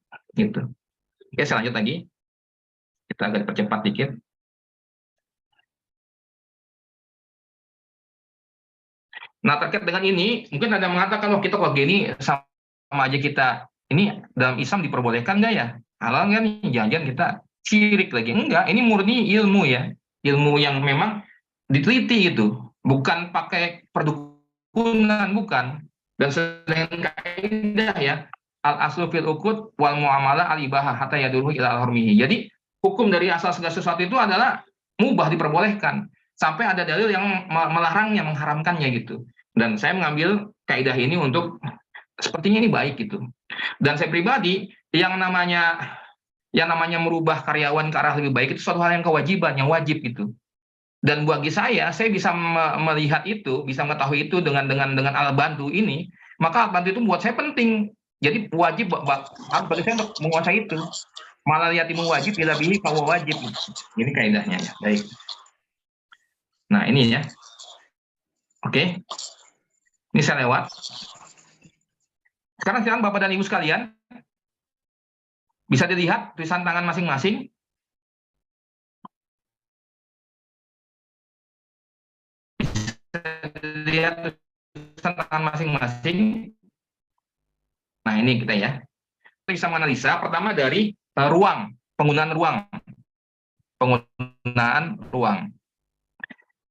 [SPEAKER 1] Oke, saya lanjut lagi. Kita agak percepat dikit. Nah, terkait dengan ini, mungkin ada yang mengatakan, oh kita kok gini, sama aja kita, ini dalam Islam diperbolehkan nggak ya? Halal nggak nih? Jangan-jangan kita syirik lagi. Enggak, ini murni ilmu ya. Ilmu yang memang diteliti itu. Bukan pakai perdukunan, bukan. Dan selain kaidah ya, al aslu fil uqud wal muamalah al ibahah hatta yadurhu ila al hurmihi. Jadi hukum dari asal segala sesuatu itu adalah mubah, diperbolehkan sampai ada dalil yang melarangnya, mengharamkannya gitu. Dan saya mengambil kaidah ini untuk sepertinya ini baik gitu. Dan saya pribadi yang namanya merubah karyawan ke arah lebih baik itu suatu hal yang kewajiban, yang wajib gitu. Dan bagi saya bisa melihat itu, bisa mengetahui itu dengan alat bantu ini, maka alat bantu itu buat saya penting. Jadi wajib bagi saya untuk menguasai itu. Malah yatimu wajib bila bihi fahuwa wajib. Ini kaidahnya ya. Baik. Nah, ini ya. Oke. Ini saya lewat. Sekarang silakan Bapak dan Ibu sekalian, bisa dilihat tulisan tangan masing-masing. Lihat tulisan tangan masing-masing. Nah, ini kita ya. Kita bisa menganalisa pertama dari penggunaan ruang.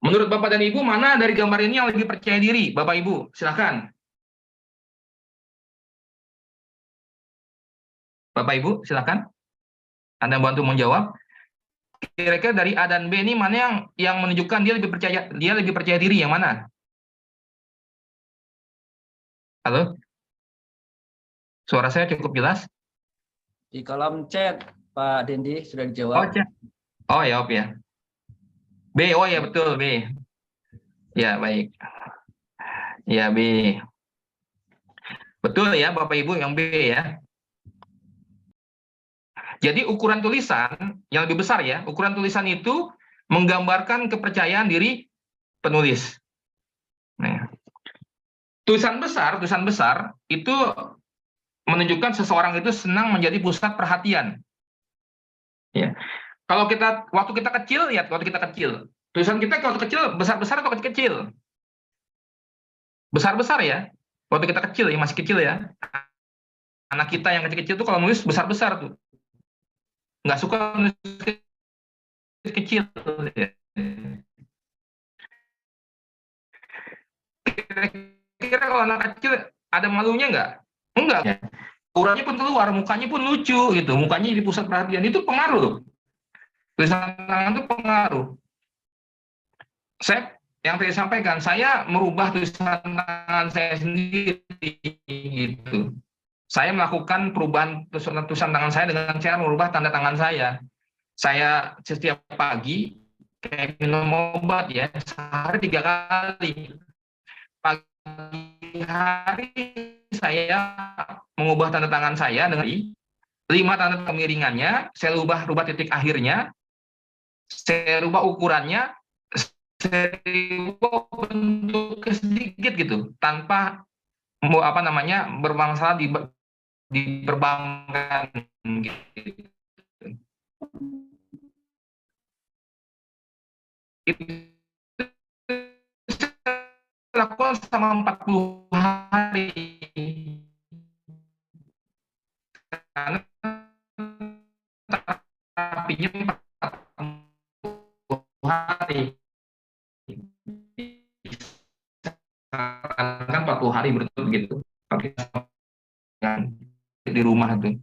[SPEAKER 1] Menurut Bapak dan Ibu, mana dari gambar ini yang lebih percaya diri? Bapak Ibu, silakan. Bapak Ibu, silakan. Anda bantu menjawab. Kira-kira dari A dan B ini mana yang menunjukkan dia lebih percaya diri, yang mana? Halo? Suara saya cukup jelas?
[SPEAKER 2] Di kolom chat Pak Dendi sudah
[SPEAKER 1] Oh,
[SPEAKER 2] dijawab.
[SPEAKER 1] chat. Oh ya, ya. B, oh ya betul B. Ya, baik. Ya, B. Betul ya Bapak Ibu, yang B ya. Jadi ukuran tulisan yang lebih besar ya, ukuran tulisan itu menggambarkan kepercayaan diri penulis. Nah, tulisan besar itu menunjukkan seseorang itu senang menjadi pusat perhatian. Ya. Kalau waktu kita kecil, tulisan kita waktu kecil besar-besar atau kecil-kecil? Besar-besar ya. Waktu kita kecil ya, masih kecil ya. Anak kita yang kecil-kecil tuh kalau nulis besar-besar tuh. Nggak suka nulis kecil ya. Kira-kira kalau anak kecil ada malunya nggak? Enggak ya. Ukurannya pun keluar, mukanya pun lucu gitu, mukanya jadi pusat perhatian, itu pengaruh loh. Tulisan tangan itu pengaruh. Yang saya sampaikan, saya merubah tulisan tangan saya sendiri gitu. Saya melakukan perubahan tulisan tangan saya dengan cara merubah tanda tangan saya. Saya setiap pagi kayak minum obat ya, sehari 3 kali. Pagi hari saya mengubah tanda tangan saya dengan 5 tanda kemiringannya, saya rubah titik akhirnya, saya rubah ukurannya, saya rubah bentuknya sedikit gitu, tanpa bermasalah diperbangkan gitu. Itu lakukan selama 40 hari. Karena terapinya 40 hari. Kan 40 hari betul gitu. Di rumah itu.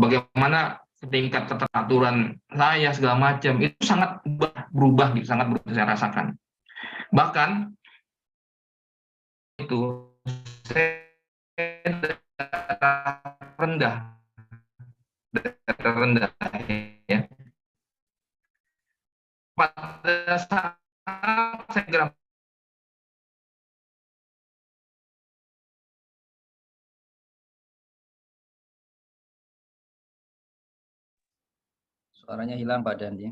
[SPEAKER 1] Bagaimana tingkat keteraturan saya segala macam itu sangat berubah gitu, sangat berubah saya rasakan. Bahkan itu saya rendah ya. Pada saat saya gerak
[SPEAKER 2] Suaranya hilang Pak Dendi.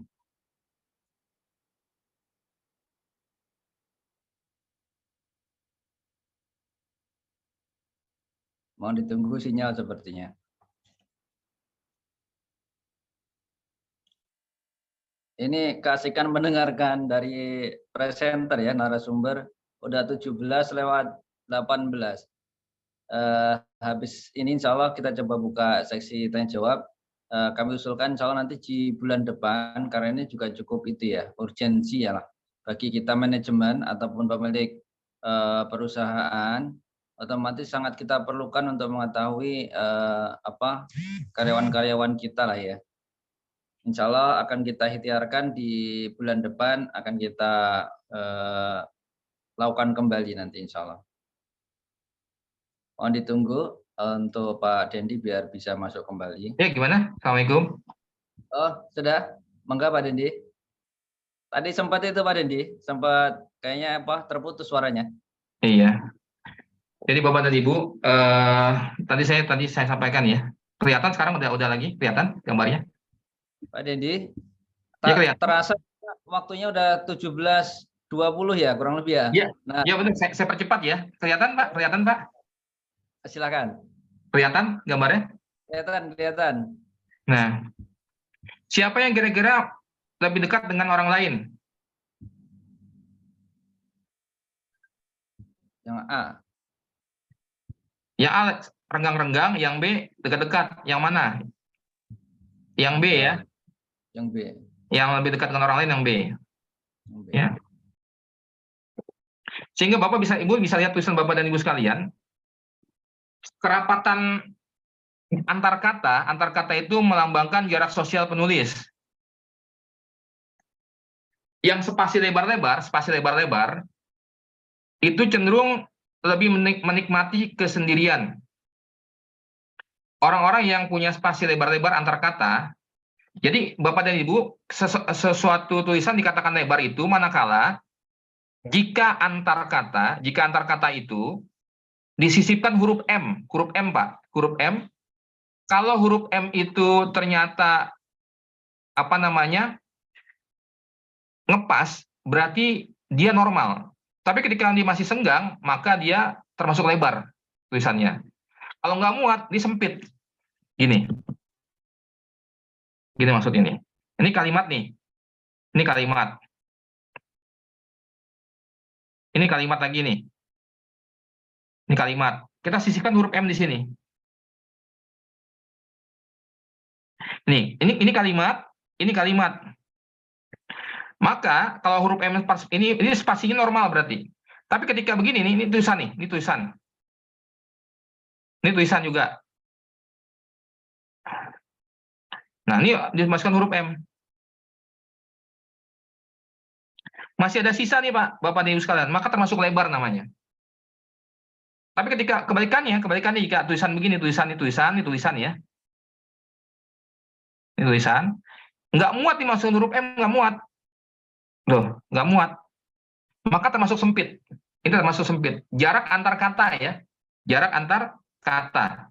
[SPEAKER 2] Mohon ditunggu sinyal sepertinya. Ini kasihkan mendengarkan dari presenter ya, narasumber. Udah 17:18. Habis ini insya Allah kita coba buka seksi tanya jawab. Kami usulkan insya Allah nanti di bulan depan, karena ini juga cukup itu ya, urgensi ya lah bagi kita manajemen ataupun pemilik perusahaan otomatis sangat kita perlukan untuk mengetahui karyawan-karyawan kita lah ya. Insya Allah akan kita ikhtiarkan di bulan depan, akan kita lakukan kembali nanti insya Allah. Mohon ditunggu untuk Pak Dendi biar bisa masuk kembali.
[SPEAKER 1] Ya, gimana? Assalamualaikum.
[SPEAKER 2] Oh, sudah? Mangga Pak Dendi. Tadi sempat itu Pak Dendi, sempat kayaknya terputus suaranya.
[SPEAKER 1] Iya. Jadi Bapak dan Ibu, tadi saya sampaikan ya. Kelihatan sekarang udah lagi kelihatan gambarnya?
[SPEAKER 2] Pak Dendi,
[SPEAKER 1] Ya, kelihatan.
[SPEAKER 2] terasa waktunya udah 17.20 ya kurang lebih ya.
[SPEAKER 1] Iya.
[SPEAKER 2] Nah,
[SPEAKER 1] Ya benar, saya percepat ya. Kelihatan Pak? Kelihatan Pak?
[SPEAKER 2] silakan.
[SPEAKER 1] Kelihatan gambarnya?
[SPEAKER 2] Kelihatan.
[SPEAKER 1] Nah, siapa yang kira-kira lebih dekat dengan orang lain?
[SPEAKER 2] Yang A.
[SPEAKER 1] Yang A renggang-renggang, yang B dekat-dekat. Yang mana? Yang B ya.
[SPEAKER 2] Yang B.
[SPEAKER 1] Yang lebih dekat dengan orang lain yang B.
[SPEAKER 2] Yang B.
[SPEAKER 1] Ya. Sehingga Ibu bisa lihat tulisan Bapak dan Ibu sekalian, kerapatan antar kata itu melambangkan jarak sosial penulis. Yang spasi lebar-lebar itu cenderung lebih menikmati kesendirian. Orang-orang yang punya spasi lebar-lebar antar kata, jadi Bapak dan Ibu, sesuatu tulisan dikatakan lebar itu manakala jika antar kata itu disisipkan huruf M Pak, huruf M. Kalau huruf M itu ternyata ngepas, berarti dia normal. Tapi ketika dia masih senggang, maka dia termasuk lebar tulisannya. Kalau nggak muat, disempit. Gini maksud ini. Ini kalimat nih. Ini kalimat. Ini kalimat lagi nih. Ini kalimat. Kita sisihkan huruf M di sini. Nih, ini kalimat, ini kalimat. Maka kalau huruf M ini spasinya normal berarti. Tapi ketika begini nih, ini tulisan nih, ini tulisan. Ini tulisan juga. Nah, ini dimasukkan huruf M. Masih ada sisa nih Pak, Bapak dan Ibu sekalian, maka termasuk lebar namanya. Tapi ketika kebalikannya jika tulisan begini, ini tulisan ya. Ini tulisan, nggak muat dimasukin huruf M, nggak muat. Loh, nggak muat. Maka termasuk sempit. Ini termasuk sempit. Jarak antar kata ya. Jarak antar kata.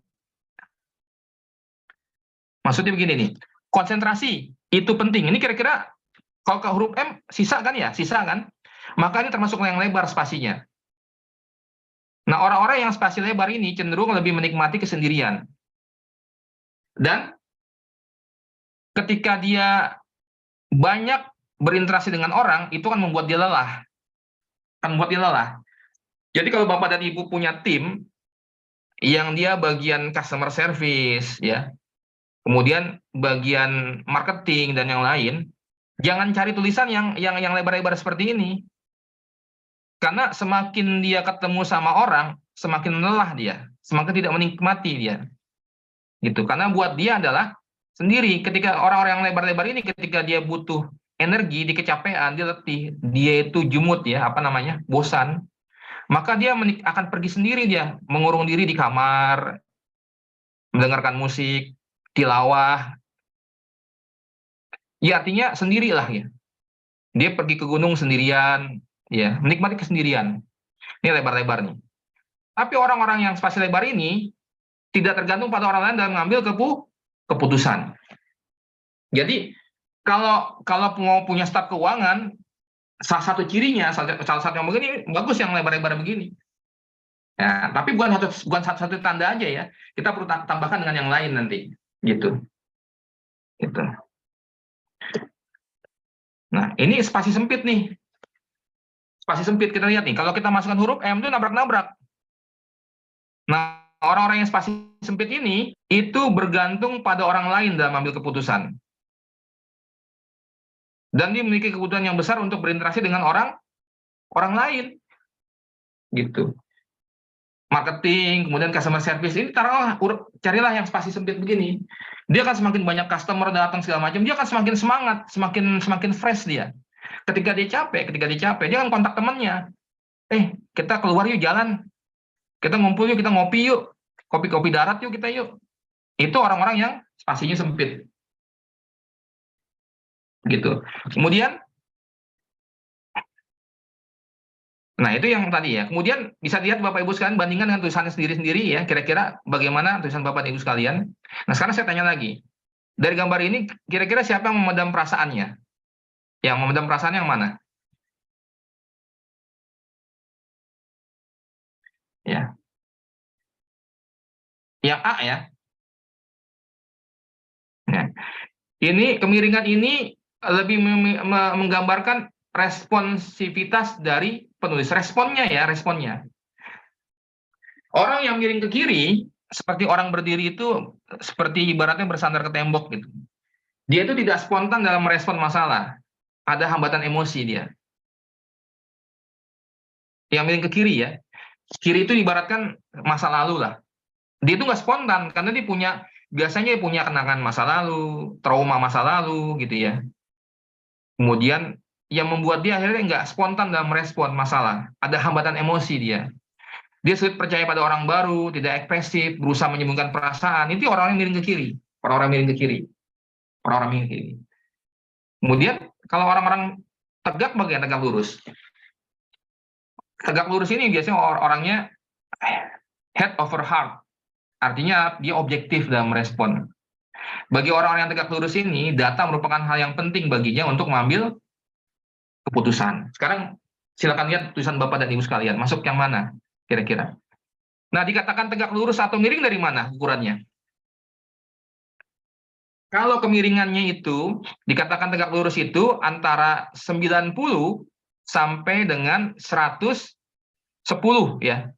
[SPEAKER 1] Maksudnya begini nih, konsentrasi itu penting. Ini kira-kira kalau ke huruf M sisa kan ya, maka ini termasuk yang lebar spasinya. Nah, orang-orang yang spasi lebar ini cenderung lebih menikmati kesendirian. Dan ketika dia banyak berinteraksi dengan orang, itu kan membuat dia lelah. Jadi kalau Bapak dan Ibu punya tim yang dia bagian customer service ya, kemudian bagian marketing dan yang lain, jangan cari tulisan yang lebar-lebar seperti ini. Karena semakin dia ketemu sama orang, semakin lelah dia, semakin tidak menikmati dia. Gitu. Karena buat dia adalah sendiri. Ketika orang-orang yang lebar-lebar ini, ketika dia butuh energi, di kecapean, dia letih, dia itu jumut ya, bosan, maka dia akan pergi sendiri, dia mengurung diri di kamar, mendengarkan musik, tilawah. Ya artinya sendirilah ya. Dia pergi ke gunung sendirian, ya, menikmati kesendirian. Ini lebar-lebar nih. Tapi orang-orang yang spasi lebar ini tidak tergantung pada orang lain dalam mengambil keputusan. Jadi kalau mau punya staf keuangan, salah satu cirinya, salah satu yang begini bagus yang lebar-lebar begini. Ya, tapi bukan satu tanda aja ya. Kita perlu tambahkan dengan yang lain nanti, gitu. Nah, ini spasi sempit nih. Spasi sempit kita lihat nih. Kalau kita masukkan huruf M itu nabrak-nabrak. Nah, orang-orang yang spasi sempit ini itu bergantung pada orang lain dalam mengambil keputusan. Dan dia memiliki kebutuhan yang besar untuk berinteraksi dengan orang lain. Gitu. marketing, kemudian customer service, ini carilah yang spasi sempit begini. Dia akan semakin banyak customer datang segala macam, dia akan semakin semangat, semakin fresh dia. Ketika dia capek, dia akan kontak temannya. Kita keluar yuk jalan, kita ngumpul yuk, kita ngopi yuk, kopi-kopi darat yuk kita yuk. Itu orang-orang yang spasinya sempit. Gitu. Kemudian, nah itu yang tadi ya. Kemudian bisa lihat Bapak Ibu sekalian bandingkan dengan tulisannya sendiri-sendiri ya. Kira-kira bagaimana tulisan Bapak Ibu sekalian. Nah sekarang saya tanya lagi. Dari gambar ini kira-kira siapa yang memendam perasaannya? Yang memendam perasaan yang mana? Ya. Yang A ya. Nah, ini kemiringan ini lebih menggambarkan responsivitas dari penulis. Responnya. Orang yang miring ke kiri, seperti orang berdiri itu, seperti ibaratnya bersandar ke tembok gitu. Dia itu tidak spontan dalam merespon masalah. Ada hambatan emosi dia. Yang miring ke kiri ya. Kiri itu ibaratkan masa lalu lah. Dia itu nggak spontan, karena dia biasanya punya kenangan masa lalu, trauma masa lalu gitu ya. Kemudian yang membuat dia akhirnya nggak spontan dalam merespon masalah. Ada hambatan emosi dia. Dia sulit percaya pada orang baru, tidak ekspresif, berusaha menyembunyikan perasaan. Itu orang yang miring ke kiri. Orang-orang miring ke kiri. Kemudian kalau orang-orang tegak, bagian tegak lurus. Tegak lurus ini biasanya orangnya head over heart. Artinya dia objektif dalam merespon. Bagi orang-orang yang tegak lurus ini, data merupakan hal yang penting baginya untuk mengambil keputusan. Sekarang silakan lihat tulisan Bapak dan Ibu sekalian. Masuk yang mana kira-kira? Nah, dikatakan tegak lurus atau miring dari mana ukurannya? Kalau kemiringannya itu dikatakan tegak lurus itu antara 90 sampai dengan 110 ya.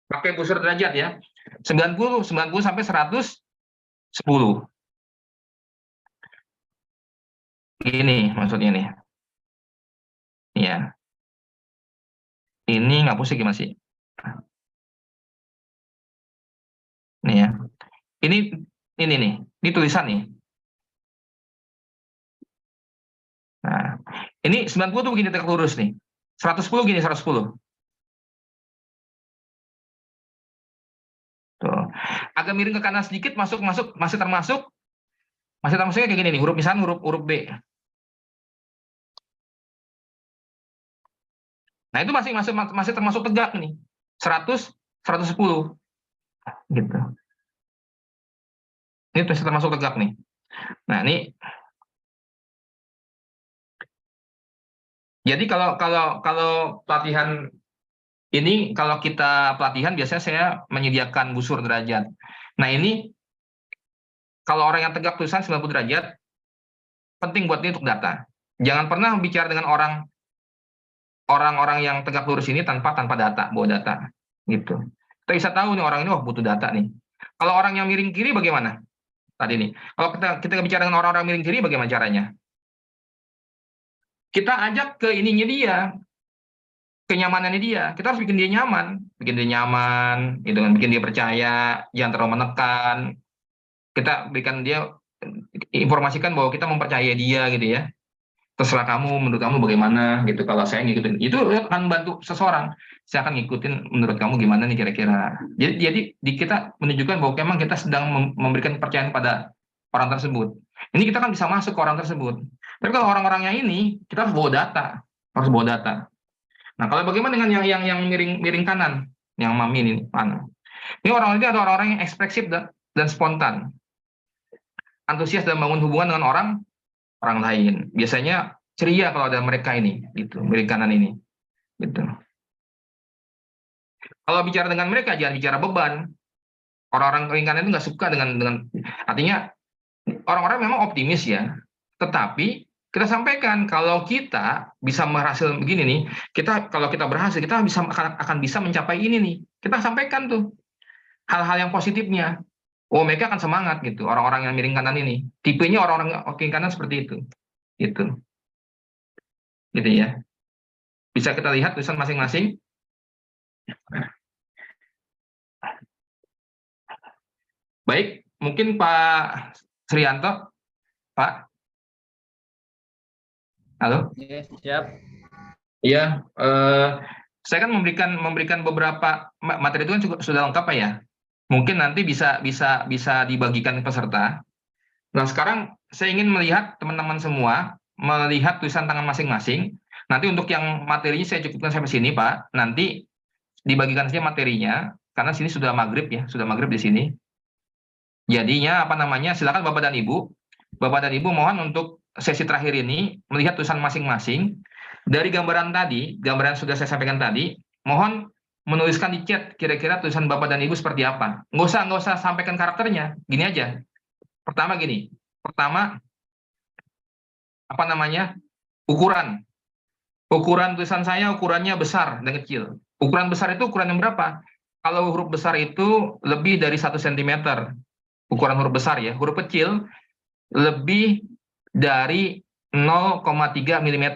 [SPEAKER 1] Pakai busur derajat ya. 90 sampai 110. Ini maksudnya nih. Ya. Ini nggak pusing ya masih. Nih ya. Ini nih. Ini tulisan nih. Nah, ini 90 tuh begini tegak lurus nih. 110 gini 110. Tuh. Agak miring ke kanan sedikit masih termasuknya kayak gini nih, misalnya huruf B. Nah, itu masih termasuk tegak nih. 110 gitu. Ini masih termasuk tegak nih. Nah, ini jadi kalau pelatihan ini, kalau kita pelatihan biasanya saya menyediakan busur derajat. Nah, ini kalau orang yang tegak tulisan 90 derajat, penting buat dia untuk data. Jangan pernah bicara dengan orang-orang yang tegak lurus ini tanpa data, bawa data. Gitu. Kita bisa tahu nih orang ini butuh data nih. Kalau orang yang miring kiri bagaimana? Tadi nih. Kalau kita bicara dengan orang-orang miring kiri bagaimana caranya? Kita ajak ke ininya dia, kenyamanannya dia. Kita harus bikin dia nyaman, gitu kan, bikin dia percaya, jangan terlalu menekan. Kita berikan dia, informasikan bahwa kita mempercayai dia gitu ya. Terserah kamu, menurut kamu bagaimana gitu. Kalau saya ngikutin, itu akan bantu seseorang. Saya akan ngikutin menurut kamu gimana nih kira-kira. Jadi kita menunjukkan bahwa memang kita sedang memberikan kepercayaan pada orang tersebut. Ini kita kan bisa masuk ke orang tersebut. Tapi kalau orang-orangnya ini, kita harus bawa data. Nah, kalau bagaimana dengan yang miring kanan, yang mami ini mana? Ini orang ini ada orang-orang yang ekspresif dan spontan. Antusias dalam membangun hubungan dengan orang lain. Biasanya ceria kalau ada mereka ini, gitu, miring kanan ini, gitu. Kalau bicara dengan mereka jangan bicara beban. Orang-orang miring kanan itu nggak suka dengan artinya orang-orang memang optimis ya, tetapi kita sampaikan kalau kita bisa berhasil begini nih, kalau kita berhasil kita akan bisa mencapai ini nih. Kita sampaikan tuh hal-hal yang positifnya. Oh, mereka akan semangat gitu, orang-orang yang miring kanan ini. Tipenya orang-orang miring kanan seperti itu. Gitu ya. Bisa kita lihat tulisan masing-masing. Baik, mungkin Pak Srianto, Pak. Halo.
[SPEAKER 2] Oke, siap.
[SPEAKER 1] Iya, saya kan memberikan beberapa materi itu kan sudah lengkap Pak ya. Mungkin nanti bisa dibagikan ke peserta. Nah, sekarang saya ingin melihat teman-teman semua melihat tulisan tangan masing-masing. Nanti untuk yang materinya saya cukupkan sampai sini, Pak. Nanti dibagikan saja materinya karena sini sudah maghrib ya, sudah maghrib di sini. Jadinya apa namanya? Silakan Bapak dan Ibu. Bapak dan Ibu mohon untuk sesi terakhir ini melihat tulisan masing-masing. Dari gambaran tadi, gambaran yang sudah saya sampaikan tadi, mohon menuliskan di chat kira-kira tulisan Bapak dan Ibu seperti apa. Nggak usah sampaikan karakternya. Gini aja. Pertama gini. Pertama apa namanya? Ukuran. Ukuran tulisan saya ukurannya besar dan kecil. Ukuran besar itu ukuran yang berapa? Kalau huruf besar itu lebih dari 1 cm. Ukuran huruf besar ya. Huruf kecil lebih dari 0,3 mm.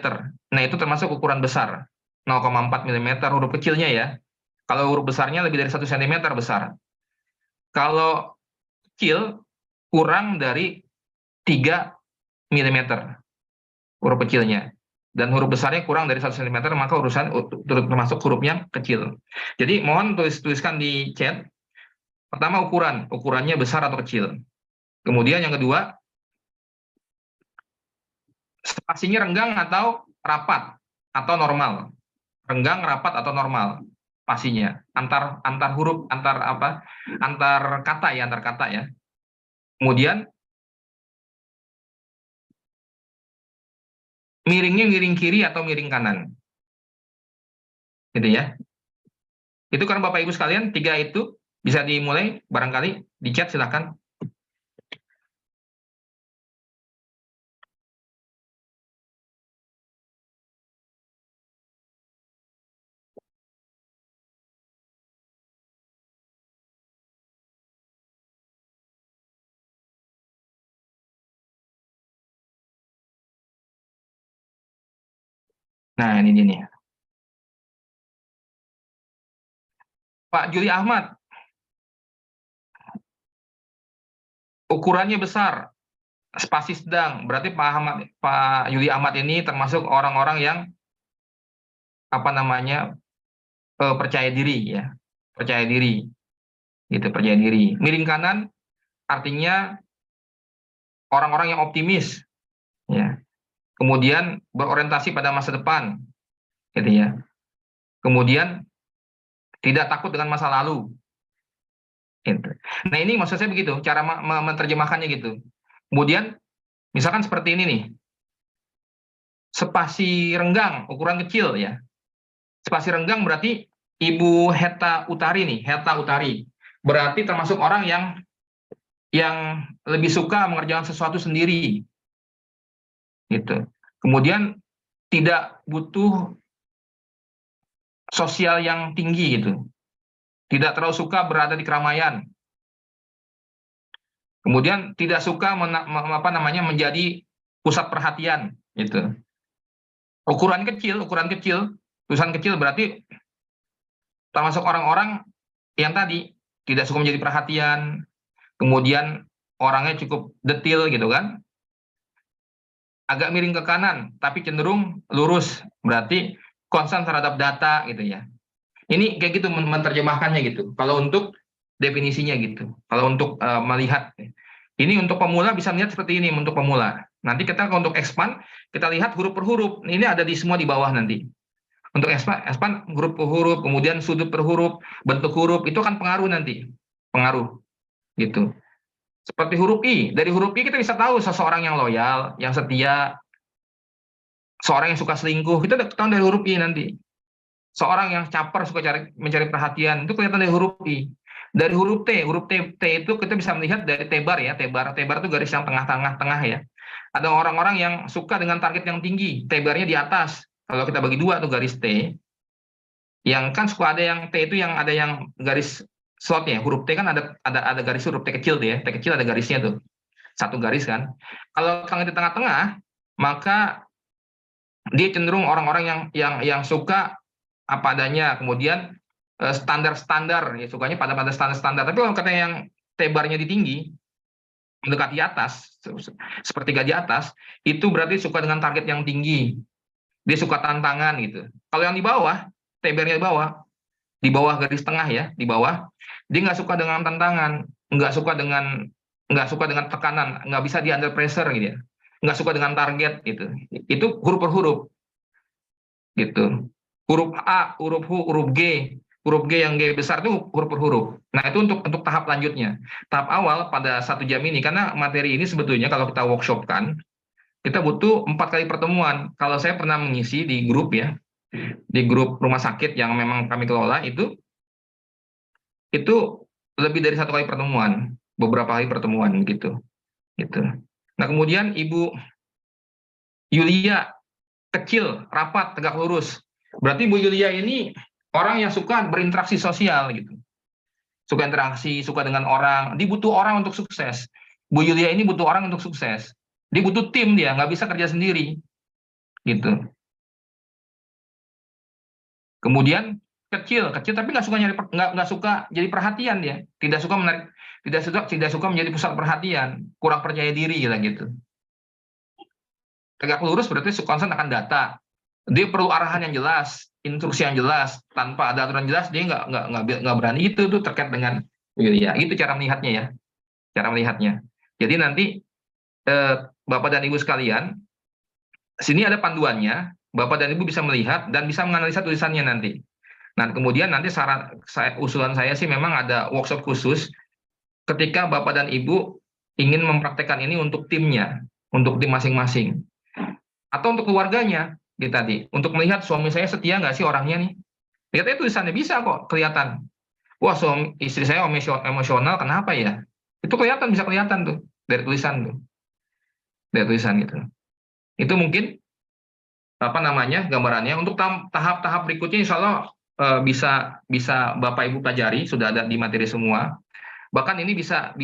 [SPEAKER 1] Nah, itu termasuk ukuran besar. 0,4 mm huruf kecilnya ya. Kalau huruf besarnya lebih dari 1 cm besar. Kalau kecil kurang dari 3 mm huruf kecilnya. Dan huruf besarnya kurang dari 1 cm, maka urusan termasuk huruf yang kecil. Jadi mohon tuliskan di chat. Pertama ukurannya besar atau kecil. Kemudian yang kedua, spasinya renggang atau rapat atau normal. Renggang, rapat atau normal spasinya. Antar huruf, antar kata ya. Kemudian miringnya miring kiri atau miring kanan. Gitu ya. Itu kan Bapak Ibu sekalian, 3 itu bisa dimulai barangkali di chat silakan. Nah, ini dia nih. Pak Juli Ahmad, ukurannya besar, spasi sedang. Berarti Pak Juli Ahmad ini termasuk orang-orang yang percaya diri ya, percaya diri, gitu, percaya diri. Miring kanan artinya orang-orang yang optimis, ya. Kemudian berorientasi pada masa depan, gitu ya. Kemudian tidak takut dengan masa lalu. Gitu. Nah, ini maksud saya begitu, cara menerjemahkannya gitu. Kemudian, misalkan seperti ini nih, spasi renggang, ukuran kecil ya. Spasi renggang berarti Ibu Heta Utari nih, Heta Utari. Berarti termasuk orang yang lebih suka mengerjakan sesuatu sendiri. Gitu. Kemudian tidak butuh sosial yang tinggi gitu. Tidak terlalu suka berada di keramaian. Kemudian tidak suka menjadi pusat perhatian gitu. Ukuran kecil, tulisan kecil berarti termasuk orang-orang yang tadi tidak suka menjadi perhatian, kemudian orangnya cukup detil gitu kan. Agak miring ke kanan, tapi cenderung lurus, berarti concern terhadap data gitu ya. Ini kayak gitu menerjemahkannya gitu. Kalau untuk definisinya gitu. Kalau untuk melihat, ini untuk pemula bisa melihat seperti ini untuk pemula. Nanti kita untuk expand, kita lihat huruf per huruf. Ini ada semua di bawah nanti. Untuk expand huruf per huruf, kemudian sudut per huruf, bentuk huruf, itu kan pengaruh nanti. Pengaruh gitu. Seperti huruf I. Dari huruf I kita bisa tahu seseorang yang loyal, yang setia, seorang yang suka selingkuh, kita udah tahu dari huruf I nanti. Seorang yang caper, suka mencari perhatian, itu kelihatan dari huruf I. Dari huruf T itu kita bisa melihat dari tebar ya, tebar itu garis yang tengah ya. Ada orang-orang yang suka dengan target yang tinggi, tebarnya di atas. Kalau kita bagi dua tuh garis T, yang kan suka ada yang T itu yang ada yang garis slotnya. Huruf T kan ada garis huruf T kecil tuh ya, T kecil ada garisnya tuh, satu garis kan. Kalau di tengah-tengah, maka dia cenderung orang-orang yang suka apa adanya, kemudian standar ya, sukanya pada standar. Tapi kalau kata yang T-barnya di tinggi, mendekati atas, sepertiga di atas, itu berarti suka dengan target yang tinggi. Dia suka tantangan gitu. Kalau yang di bawah, T-barnya di bawah garis tengah ya, di bawah, dia nggak suka dengan tantangan, nggak suka dengan tekanan, nggak bisa di under pressure gitu ya, nggak suka dengan target gitu. Itu huruf per huruf gitu. Huruf A, huruf huruf G yang G besar itu huruf per huruf. Nah itu untuk tahap lanjutnya. Tahap awal pada 1 jam ini, karena materi ini sebetulnya kalau kita workshopkan, kita butuh 4 kali pertemuan. Kalau saya pernah mengisi di grup ya, di grup rumah sakit yang memang kami kelola itu lebih dari 1 kali pertemuan, beberapa kali pertemuan gitu. Nah kemudian Ibu Yulia, kecil, rapat, tegak lurus. Berarti Bu Yulia ini orang yang suka berinteraksi sosial gitu. Suka interaksi, suka dengan orang. Dia butuh orang untuk sukses. Bu Yulia ini butuh orang untuk sukses. Dia butuh tim, dia nggak bisa kerja sendiri gitu. Kemudian kecil tapi nggak suka jadi perhatian dia. Tidak suka menjadi pusat perhatian, kurang percaya diri gitu. Tegak lurus berarti concern akan data. Dia perlu arahan yang jelas, instruksi yang jelas. Tanpa ada aturan jelas dia nggak berani. Itu terkait dengan ya. Itu cara melihatnya ya, cara melihatnya. Jadi nanti Bapak dan Ibu sekalian, sini ada panduannya. Bapak dan Ibu bisa melihat dan bisa menganalisa tulisannya nanti. Nah kemudian nanti usulan saya sih memang ada workshop khusus ketika Bapak dan Ibu ingin mempraktekkan ini untuk timnya, untuk tim masing-masing. Atau untuk keluarganya, gitu tadi. Untuk melihat suami saya setia nggak sih orangnya nih. Lihat aja tulisannya, bisa kok kelihatan. Wah, istri saya emosional, kenapa ya? Itu bisa kelihatan tuh, dari tulisan tuh. Dari tulisan gitu. Itu mungkin, gambarannya. Untuk tahap-tahap berikutnya, insya Allah bisa Bapak Ibu pelajari, sudah ada di materi semua. Bahkan ini bisa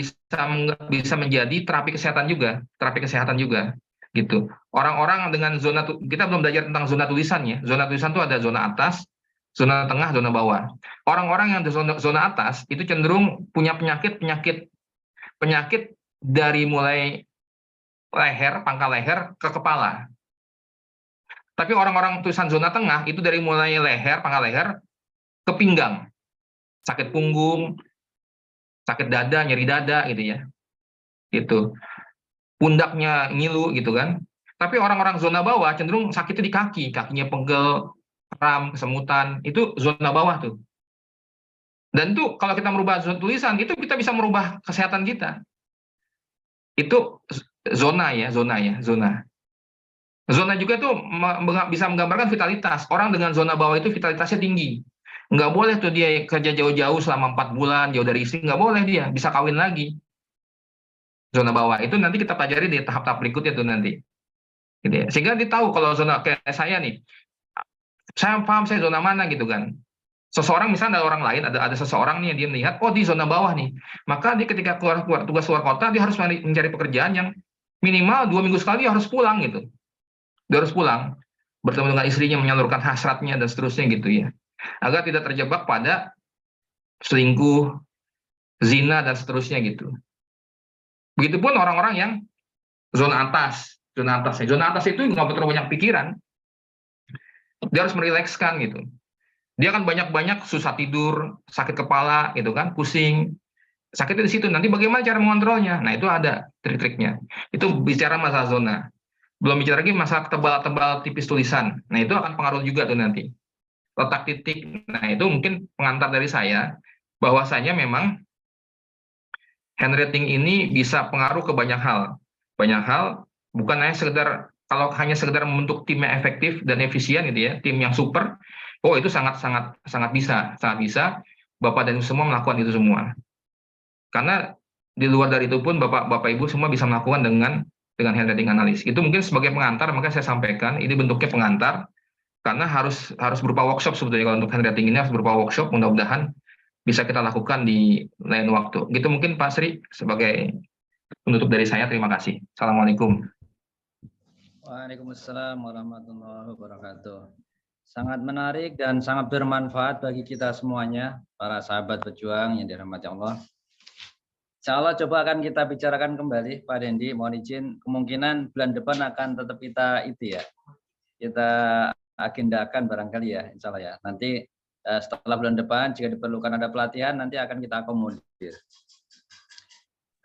[SPEAKER 1] menjadi terapi kesehatan juga gitu. Orang-orang dengan kita belum belajar tentang zona tulisan ya. Zona tulisan itu ada zona atas, zona tengah, zona bawah. Orang-orang yang di zona atas itu cenderung punya penyakit dari mulai leher, pangkal leher ke kepala. Tapi orang-orang tulisan zona tengah itu dari mulai leher, pangkal leher ke pinggang. Sakit punggung, sakit dada, nyeri dada gitu ya. Gitu. Pundaknya ngilu gitu kan. Tapi orang-orang zona bawah cenderung sakitnya di kaki, kakinya pegel, kram, kesemutan, itu zona bawah tuh. Dan itu kalau kita merubah zona tulisan, itu kita bisa merubah kesehatan kita. Itu zona. Zona juga tuh bisa menggambarkan vitalitas. Orang dengan zona bawah itu vitalitasnya tinggi. Nggak boleh tuh dia kerja jauh-jauh selama 4 bulan, jauh dari istri, nggak boleh dia, bisa kawin lagi. Zona bawah itu nanti kita pelajari di tahap-tahap berikutnya tuh nanti. Gitu ya. Sehingga dia tahu kalau zona kayak saya nih, saya paham saya zona mana gitu kan. Seseorang misalnya ada orang lain, ada seseorang nih yang dia melihat, oh di zona bawah nih. Maka dia ketika tugas keluar kota, dia harus mencari pekerjaan yang minimal 2 minggu sekali dia harus pulang gitu. Dia harus pulang, bertemu dengan istrinya, menyalurkan hasratnya dan seterusnya gitu ya. Agar tidak terjebak pada selingkuh, zina dan seterusnya gitu. Begitupun orang-orang yang zona atas itu nggak terlalu banyak pikiran. Dia harus merilekskan gitu. Dia akan banyak susah tidur, sakit kepala gitu kan, pusing. Sakitnya di situ. Nanti bagaimana cara mengontrolnya? Nah, itu ada trik-triknya. Itu bicara masalah zona. Belum bicara lagi masalah tebal tipis tulisan. Nah, itu akan pengaruh juga tuh nanti. Letak titik. Nah, itu mungkin pengantar dari saya bahwasanya memang handwriting ini bisa pengaruh ke banyak hal. Banyak hal, bukan hanya sekedar membentuk tim yang efektif dan efisien gitu ya, tim yang super. Oh, itu sangat bisa Bapak dan Ibu semua melakukan itu semua. Karena di luar dari itu pun Bapak Ibu semua bisa melakukan dengan handwriting analis. Itu mungkin sebagai pengantar, maka saya sampaikan ini bentuknya pengantar karena harus berupa workshop sebetulnya. Kalau untuk handwriting ini harus berupa workshop, mudah-mudahan bisa kita lakukan di lain waktu. Gitu mungkin Pak Sri sebagai penutup dari saya. Terima kasih. Assalamualaikum.
[SPEAKER 2] Waalaikumsalam warahmatullahi wabarakatuh. Sangat menarik dan sangat bermanfaat bagi kita semuanya, para sahabat pejuang yang dirahmati Allah. Insya Allah coba akan kita bicarakan kembali Pak Dendi, mohon izin kemungkinan bulan depan akan tetap kita kita agendakan barangkali ya Insya Allah ya. Nanti setelah bulan depan jika diperlukan ada pelatihan nanti akan kita akomodir.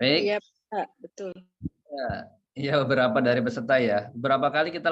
[SPEAKER 2] Baik.
[SPEAKER 3] Iya Pak, betul.
[SPEAKER 2] Ya, beberapa dari peserta ya. Beberapa kali kita